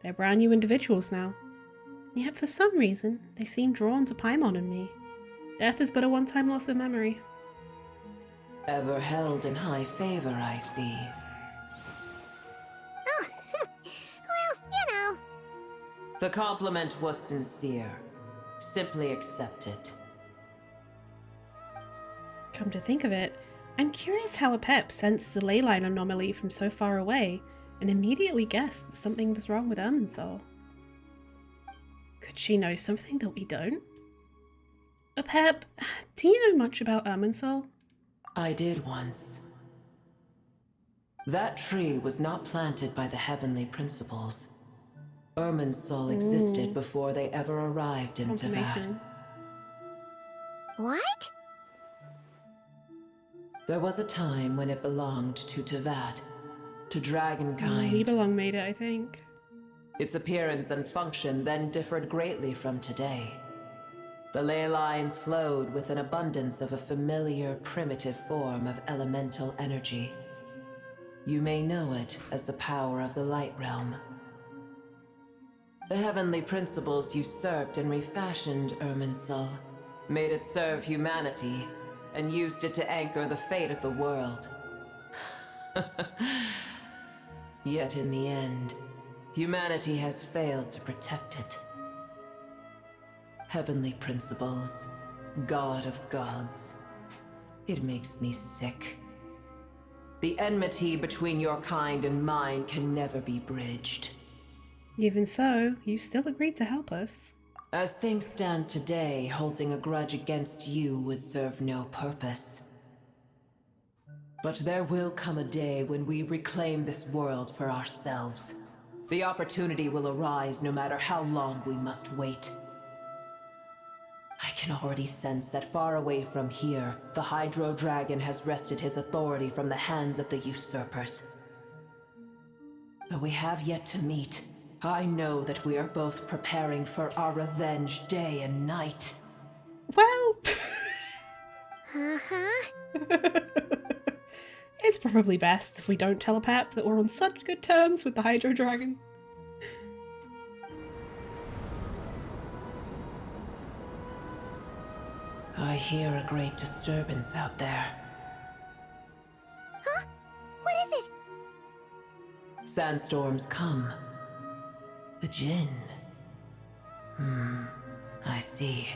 They're brand new individuals now. And yet for some reason, they seem drawn to Paimon and me. Death is but a one-time loss of memory. Ever held in high favor, I see. Oh, well, you know. The compliment was sincere. Simply accept it. Come to think of it, I'm curious how Apep sensed the leyline anomaly from so far away and immediately guessed something was wrong with Irminsul. Could she know something that we don't? Apep, do you know much about Irminsul? I did once. That tree was not planted by the heavenly principles. Irminsul existed before they ever arrived in Teyvat. What? There was a time when it belonged to Teyvat, to dragonkind. Nibelung made it, I think. Its appearance and function then differed greatly from today. The ley lines flowed with an abundance of a familiar, primitive form of elemental energy. You may know it as the power of the Light Realm. The heavenly principles usurped and refashioned Irminsul, made it serve humanity, and used it to anchor the fate of the world. Yet in the end, humanity has failed to protect it. Heavenly principles, God of gods. It makes me sick. The enmity between your kind and mine can never be bridged. Even so, you still agreed to help us. As things stand today, holding a grudge against you would serve no purpose. But there will come a day when we reclaim this world for ourselves. The opportunity will arise no matter how long we must wait. I can already sense that far away from here, the Hydro Dragon has wrested his authority from the hands of the usurpers. Though we have yet to meet, I know that we are both preparing for our revenge day and night. Well... Uh-huh. It's probably best if we don't tell Apep that we're on such good terms with the Hydro Dragon. I hear a great disturbance out there. Huh? What is it? Sandstorms come. The Jinn. I see.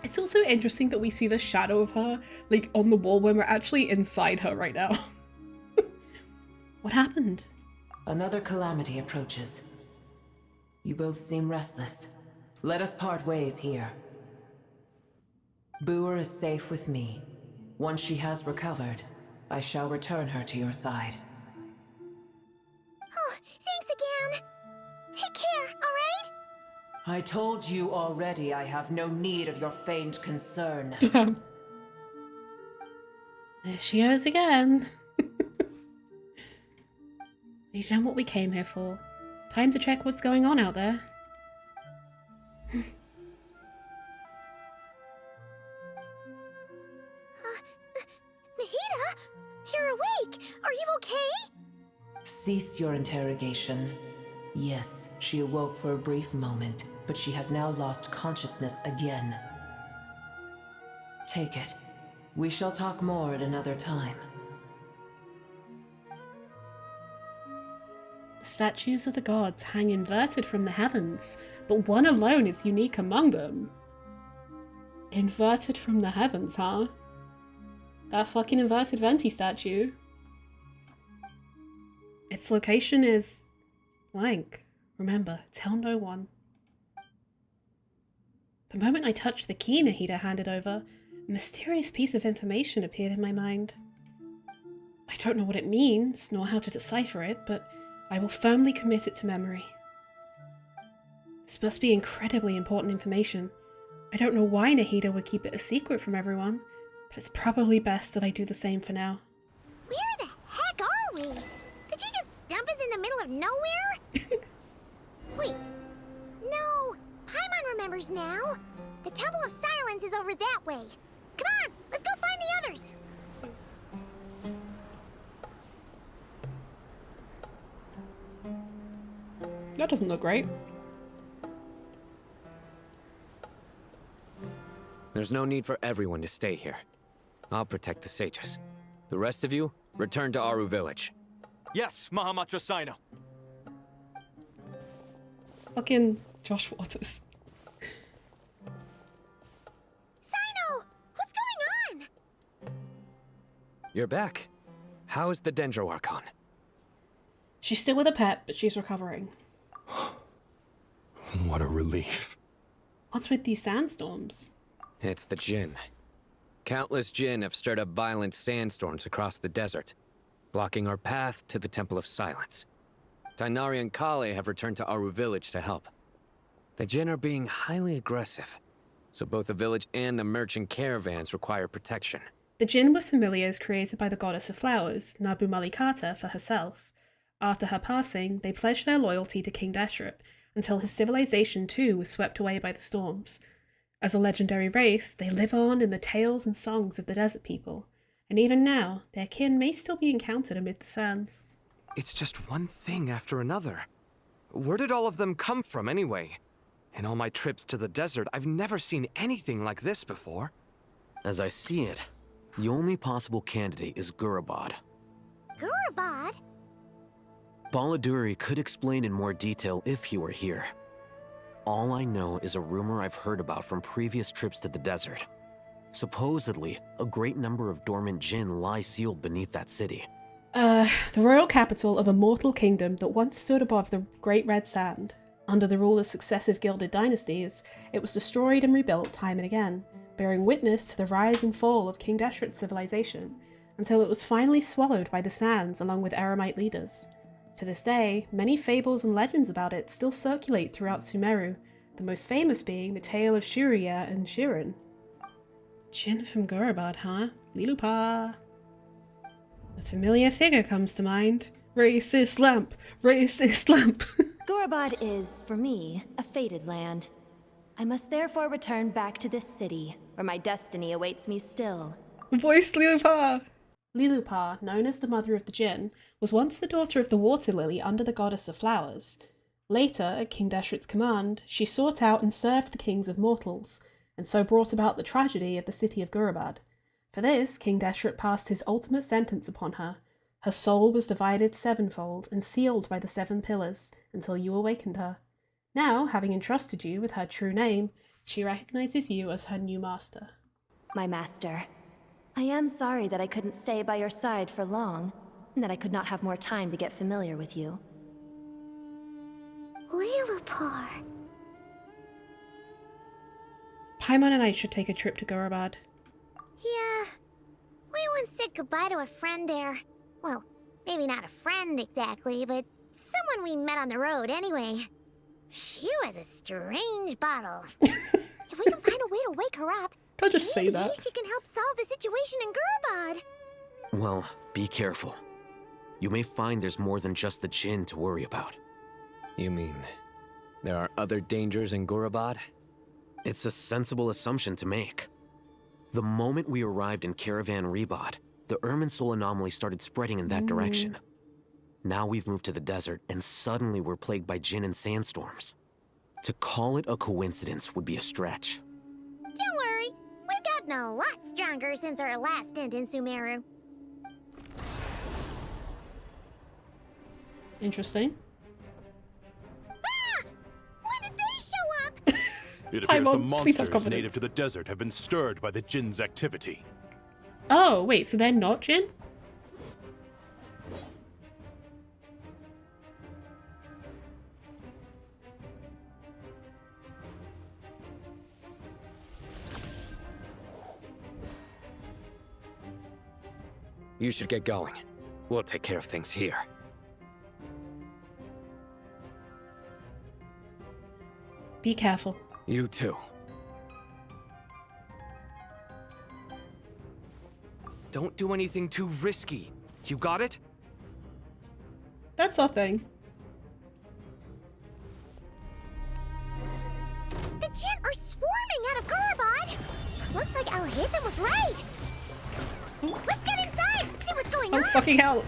It's also interesting that we see the shadow of her, like, on the wall when we're actually inside her right now. What happened? Another calamity approaches. You both seem restless. Let us part ways here. Boer is safe with me. Once she has recovered, I shall return her to your side. Oh, thanks again. Take care, alright? I told you already I have no need of your feigned concern. There she goes again. We've done what we came here for. Time to check what's going on out there. Nahida? You're awake! Are you okay? Cease your interrogation. Yes, she awoke for a brief moment, but she has now lost consciousness again. Take it. We shall talk more at another time. The statues of the gods hang inverted from the heavens, but one alone is unique among them. Inverted from the heavens, huh? That fucking inverted Venti statue. Its location is blank. Remember, tell no one. The moment I touched the key Nahida handed over, a mysterious piece of information appeared in my mind. I don't know what it means, nor how to decipher it, but I will firmly commit it to memory. This must be incredibly important information. I don't know why Nahida would keep it a secret from everyone, but it's probably best that I do the same for now. Where the heck are we? Did you just dump us in the middle of nowhere? Wait. No. Paimon remembers now. The Temple of Silence is over that way. Come on, let's go find the others. That doesn't look right. There's no need for everyone to stay here. I'll protect the sages. The rest of you, return to Aru village. Yes, Mahamatra Sino. Fucking Josh Waters. Sino! What's going on? You're back. How's the Dendro Archon? She's still with a pet, but she's recovering. What a relief. What's with these sandstorms? It's the Jinn. Countless Jinn have stirred up violent sandstorms across the desert, blocking our path to the Temple of Silence. Tainari and Collei have returned to Aru village to help. The Jinn are being highly aggressive, so both the village and the merchant caravans require protection. The Jinn were familiars created by the goddess of flowers, Nabu Malikata, for herself. After her passing, they pledged their loyalty to King Deshret until his civilization too was swept away by the storms. As a legendary race, they live on in the tales and songs of the desert people, and even now, their kin may still be encountered amid the sands. It's just one thing after another. Where did all of them come from anyway? In all my trips to the desert, I've never seen anything like this before. As I see it, the only possible candidate is Gurabad. Gurabad? Baladuri could explain in more detail if he were here. All I know is a rumor I've heard about from previous trips to the desert. Supposedly, a great number of dormant Jinn lie sealed beneath that city. The royal capital of a mortal kingdom that once stood above the Great Red Sand. Under the rule of successive gilded dynasties, it was destroyed and rebuilt time and again, bearing witness to the rise and fall of King Deshret's civilization, until it was finally swallowed by the sands along with Eremite leaders. To this day, many fables and legends about it still circulate throughout Sumeru, the most famous being the tale of Shuriya and Shirin. Jinn from Gurabad, huh? Lilupa. A familiar figure comes to mind. Racist lamp! Racist lamp! Gurabad is, for me, a fated land. I must therefore return back to this city, where my destiny awaits me still. Voice Lilupa! Lilupa, known as the mother of the Jinn, was once the daughter of the water lily under the goddess of flowers. Later, at King Deshret's command, she sought out and served the kings of mortals, and so brought about the tragedy of the city of Gurabad. For this, King Deshret passed his ultimate sentence upon her. Her soul was divided sevenfold and sealed by the 7 pillars until you awakened her. Now, having entrusted you with her true name, she recognizes you as her new master. My master, I am sorry that I couldn't stay by your side for long, and that I could not have more time to get familiar with you. Lilipar. Paimon and I should take a trip to Gurabad. Yeah. We once said goodbye to a friend there. Well, maybe not a friend exactly, but someone we met on the road anyway. She was a strange bottle. If we can find a way to wake her up, I'll just say that. maybe she can help solve the situation in Gurabad. Well, be careful. You may find there's more than just the Jinn to worry about. You mean there are other dangers in Gurabad? It's a sensible assumption to make. The moment we arrived in Caravan Rebod, the Irminsul anomaly started spreading in that direction. Now we've moved to the desert, and suddenly we're plagued by Jinn and sandstorms. To call it a coincidence would be a stretch. Don't worry, we've gotten a lot stronger since our last stint in Sumeru. Interesting. Ah! When did they show up? It appears the Paimon, please have monsters confidence. native to the desert have been stirred by the Jinn's activity. Oh, wait, so they're not Jinn? You should get going. We'll take care of things here. Be careful. You too. Don't do anything too risky. You got it? That's our thing. The Jinn are swarming out of Gurabad! Looks like Alhaitham was right! Let's get inside and see what's going on! Oh, fucking hell!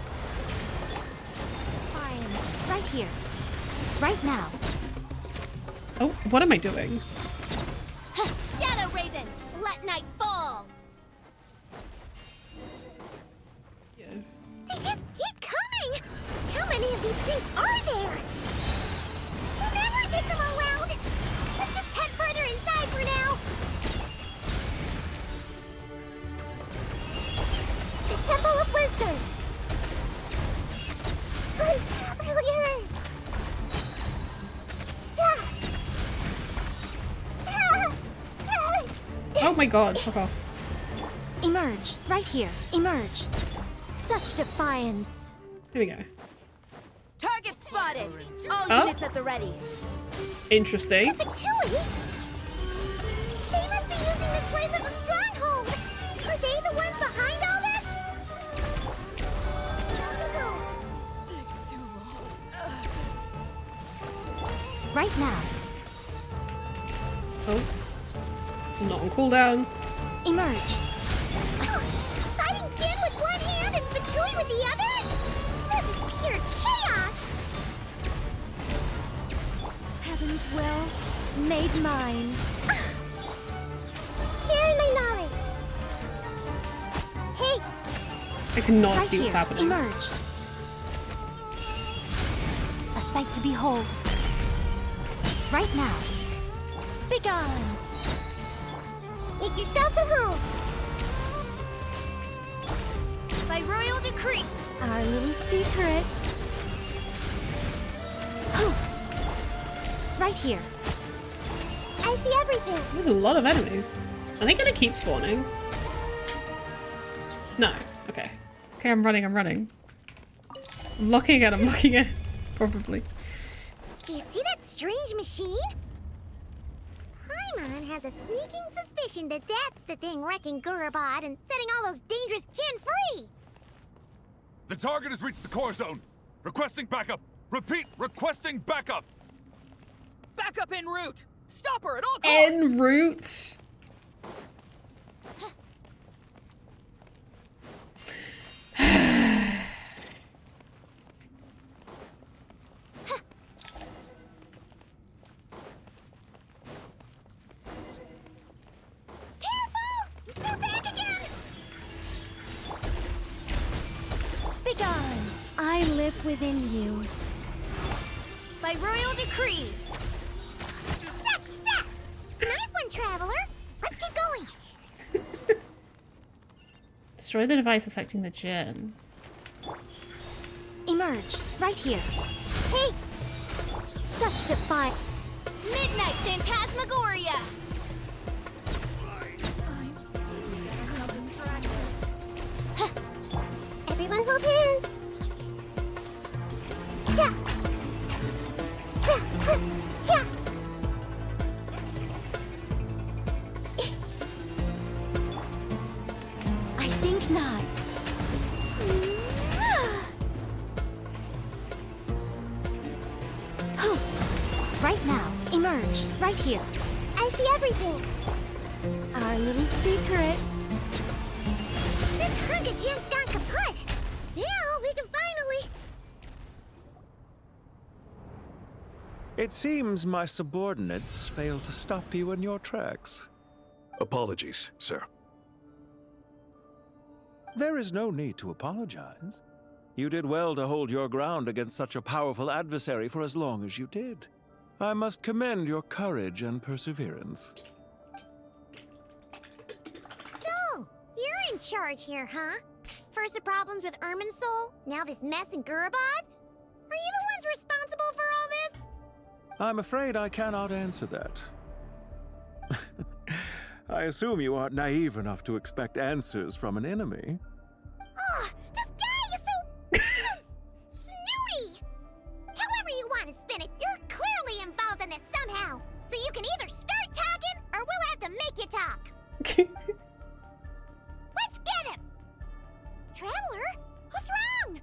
Fine. Right here. Right now. Oh, what am I doing? Shadow Raven, let night fall! They just keep coming! How many of these things are there? We'll never take them all out! Let's just head further inside for now! The Temple of Wisdom! Brilliant! Oh my god, fuck off. Emerge. Right here. Emerge. Such defiance. Here we go. Target spotted. All Oh. units at the ready. Interesting. The Fatui? They must be using this place as a stronghold! Are they the ones behind all this? Right now. Oh. Not on cooldown. Emerge. Fighting Jin with one hand and Fatui with the other? This is pure chaos! Heaven's will made mine. Sharing my knowledge. Hey, I cannot Right see what's here. happening. Emerge. A sight to behold. Right now. begone! Make yourselves at home! By royal decree! Our little secret. Right here. I see everything! There's a lot of enemies. Are they gonna keep spawning? No. Okay. Okay, I'm running. I'm looking at it. Probably. Do you see that strange machine? Paimon has a sneaking suspicion that that's the thing wrecking Gurabad and setting all those dangerous Jinn free! The target has reached the core zone. Requesting backup. Repeat, requesting backup. Backup en route. Stop her at all costs. En route. within you. By royal decree. Success! Nice one, Traveler. Let's keep going. Destroy the device affecting the Jinn. Emerge, right here. Hey! Such defiant. Midnight Phantasmagoria. Everyone hold hands. Yeah. Yeah. I think not. Right now, emerge, right here. I see everything. Our little secret. This hunk of Jin's gone kaput. Now we can finally... It seems my subordinates failed to stop you in your tracks. Apologies, sir. There is no need to apologize. You did well to hold your ground against such a powerful adversary for as long as you did. I must commend your courage and perseverance. So, you're in charge here, huh? First the problems with Irminsul, now this mess in Gurabad? Are you the ones responsible for all this? I'm afraid I cannot answer that. I assume you aren't naive enough to expect answers from an enemy. Oh, this guy is so... snooty! However you want to spin it, you're clearly involved in this somehow. So you can either start talking, or we'll have to make you talk. Let's get him! Traveler, what's wrong?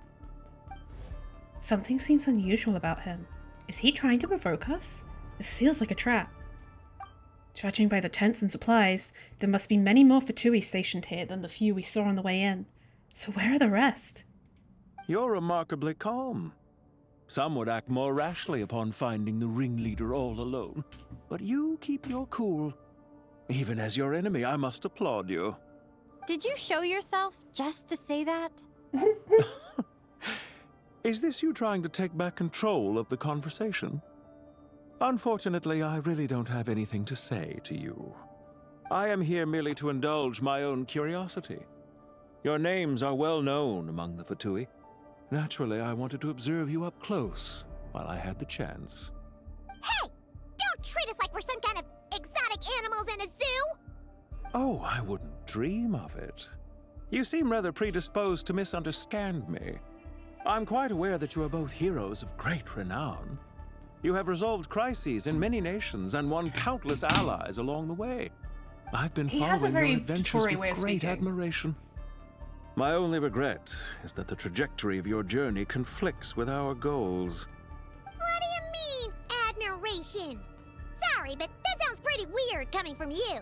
Something seems unusual about him. Is he trying to provoke us? This feels like a trap. Judging by the tents and supplies, there must be many more Fatui stationed here than the few we saw on the way in. So where are the rest? You're remarkably calm. Some would act more rashly upon finding the ringleader all alone. But you keep your cool. Even as your enemy, I must applaud you. Did you show yourself just to say that? Is this you trying to take back control of the conversation? Unfortunately, I really don't have anything to say to you. I am here merely to indulge my own curiosity. Your names are well known among the Fatui. Naturally, I wanted to observe you up close while I had the chance. Hey! Don't treat us like we're some kind of exotic animals in a zoo! Oh, I wouldn't dream of it. You seem rather predisposed to misunderstand me. I'm quite aware that you are both heroes of great renown. You have resolved crises in many nations and won countless allies along the way. I've been following your adventures with great admiration. My only regret is that the trajectory of your journey conflicts with our goals. What do you mean, admiration? Sorry, but that sounds pretty weird coming from you.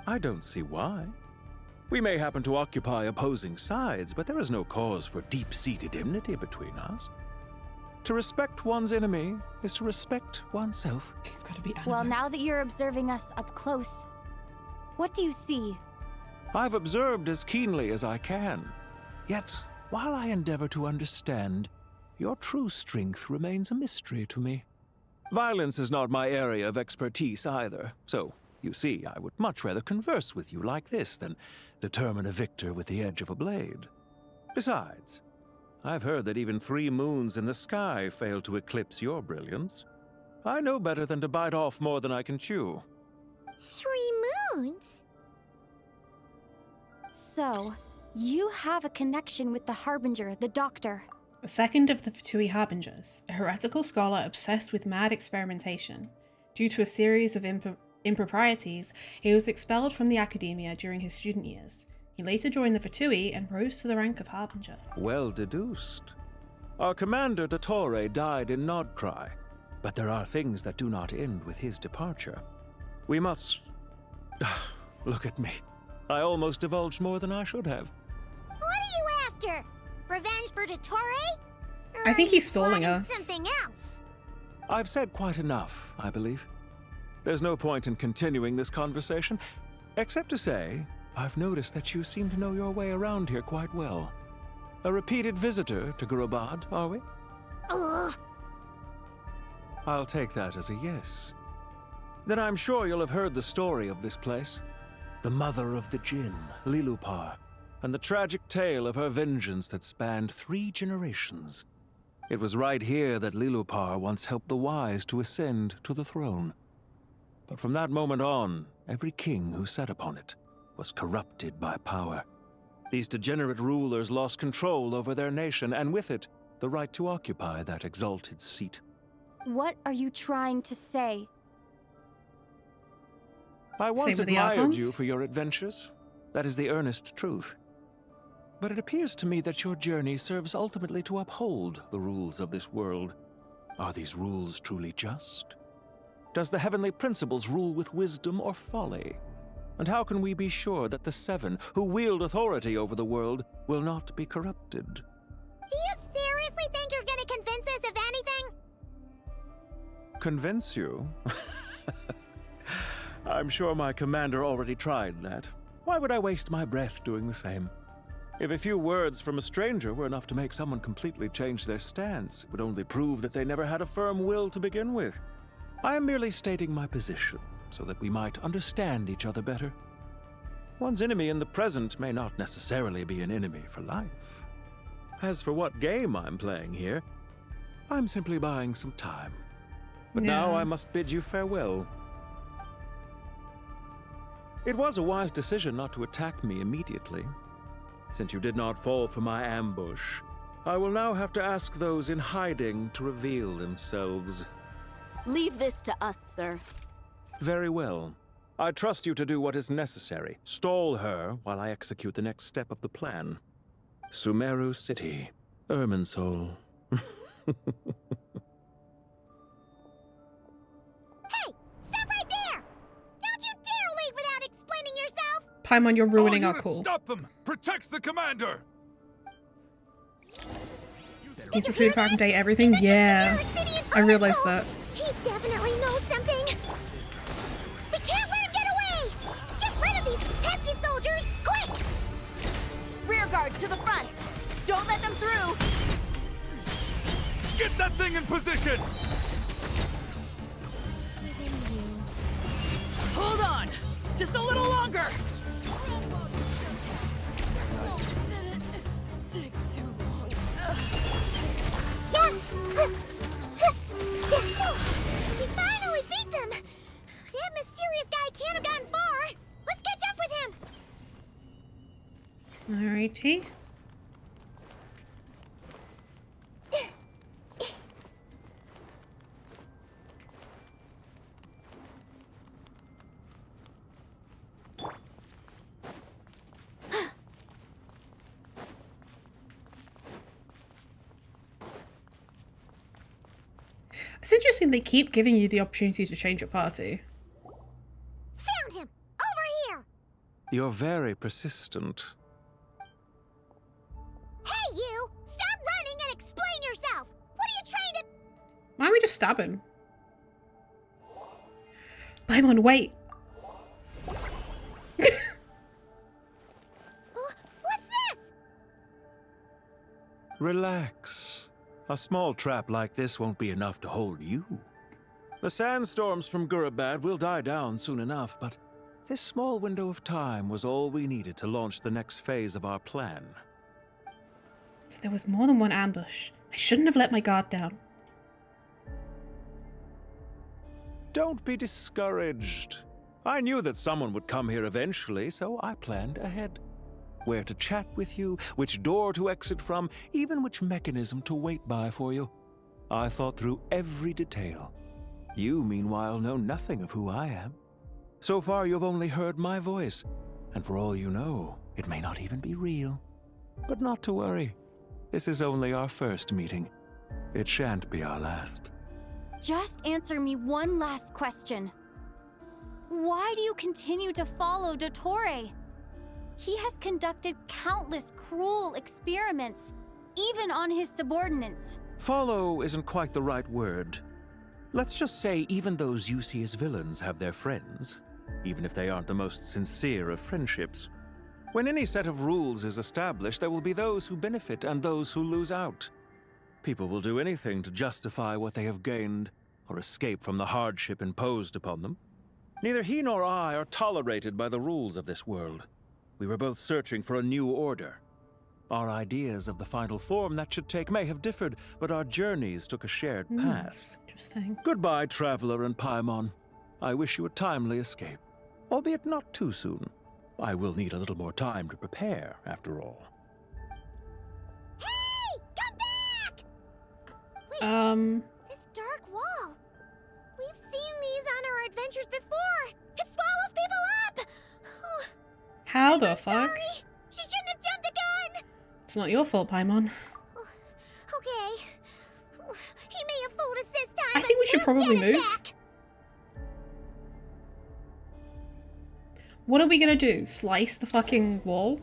I don't see why. We may happen to occupy opposing sides, but there is no cause for deep-seated enmity between us. To respect one's enemy is to respect oneself. He's got to be Well, now that you're observing us up close, what do you see? I've observed as keenly as I can. Yet, while I endeavor to understand, your true strength remains a mystery to me. Violence is not my area of expertise either, so, you see, I would much rather converse with you like this than determine a victor with the edge of a blade. Besides, I've heard that even 3 moons in the sky fail to eclipse your brilliance. I know better than to bite off more than I can chew. 3 moons? So, you have a connection with the Harbinger, the Doctor. The second of the Fatui Harbingers, a heretical scholar obsessed with mad experimentation. Due to a series of improprieties, he was expelled from the academia during his student years. He later joined the Fatui and rose to the rank of Harbinger. Well deduced. Our commander, Dottore, died in Nodkrai, but there are things that do not end with his departure. We must... Look at me. I almost divulged more than I should have. What are you after? Revenge for Dottore? I think he's stalling us. Something else? I've said quite enough, I believe. There's no point in continuing this conversation, except to say, I've noticed that you seem to know your way around here quite well. A repeated visitor to Gurabad, are we? Ugh. I'll take that as a yes. Then I'm sure you'll have heard the story of this place. The mother of the Jinn, Lilupar, and the tragic tale of her vengeance that spanned 3 generations. It was right here that Lilupar once helped the wise to ascend to the throne. But from that moment on, every king who sat upon it was corrupted by power. These degenerate rulers lost control over their nation, and with it, the right to occupy that exalted seat. What are you trying to say? I once admired you for your adventures. That is the earnest truth. But it appears to me that your journey serves ultimately to uphold the rules of this world. Are these rules truly just? Does the heavenly principles rule with wisdom or folly? And how can we be sure that the 7 who wield authority over the world will not be corrupted? Do you seriously think you're gonna convince us of anything? Convince you? I'm sure my commander already tried that. Why would I waste my breath doing the same? If a few words from a stranger were enough to make someone completely change their stance, it would only prove that they never had a firm will to begin with. I am merely stating my position, so that we might understand each other better. One's enemy in the present may not necessarily be an enemy for life. As for what game I'm playing here, I'm simply buying some time. But now I must bid you farewell. It was a wise decision not to attack me immediately. Since you did not fall for my ambush, I will now have to ask those in hiding to reveal themselves. Leave this to us, sir. Very well. I trust you to do what is necessary. Stall her while I execute the next step of the plan. Sumeru City, Irminsul. Hey! Stop right there! Don't you dare leave without explaining yourself! Paimon, you're ruining our units, call. Stop them! Protect the commander! Piece of food, Falcon Day, everything? Yeah. I realized that. He definitely knows something! We can't let him get away! Get rid of these pesky soldiers, quick! Rear guard to the front! Don't let them through! Get that thing in position! Hold on! Just a little longer! Take too long. Yeah! We finally beat them! That mysterious guy can't have gotten far! Let's catch up with him! Alrighty. It's interesting they keep giving you the opportunity to change your party. Found him! Over here! You're very persistent. Hey, you! Stop running and explain yourself! What are you trying to... Why don't we just stab him? Paimon, wait! What's this? Relax. A small trap like this won't be enough to hold you. The sandstorms from Gurabad will die down soon enough, but this small window of time was all we needed to launch the next phase of our plan. So there was more than one ambush. I shouldn't have let my guard down. Don't be discouraged. I knew that someone would come here eventually, so I planned ahead. Where to chat with you, which door to exit from, even which mechanism to wait by for you. I thought through every detail. You, meanwhile, know nothing of who I am. So far, you've only heard my voice, and for all you know, it may not even be real. But not to worry. This is only our first meeting. It shan't be our last. Just answer me one last question. Why do you continue to follow Dottore? He has conducted countless cruel experiments, even on his subordinates. Follow isn't quite the right word. Let's just say even those you see as villains have their friends, even if they aren't the most sincere of friendships. When any set of rules is established, there will be those who benefit and those who lose out. People will do anything to justify what they have gained or escape from the hardship imposed upon them. Neither he nor I are tolerated by the rules of this world. We were both searching for a new order. Our ideas of the final form that should take may have differed, but our journeys took a shared path. Interesting. Goodbye, Traveler and Paimon. I wish you a timely escape, albeit not too soon. I will need a little more time to prepare, after all. Hey! Come back! This dark wall. We've seen these on our adventures before. It swallows people up! Oh, How the I'm fuck? sorry. She shouldn't have jumped the gun! It's not your fault, Paimon. Okay. He may have fooled us this time, I think we should probably move. back. What are we gonna do? Slice the fucking wall?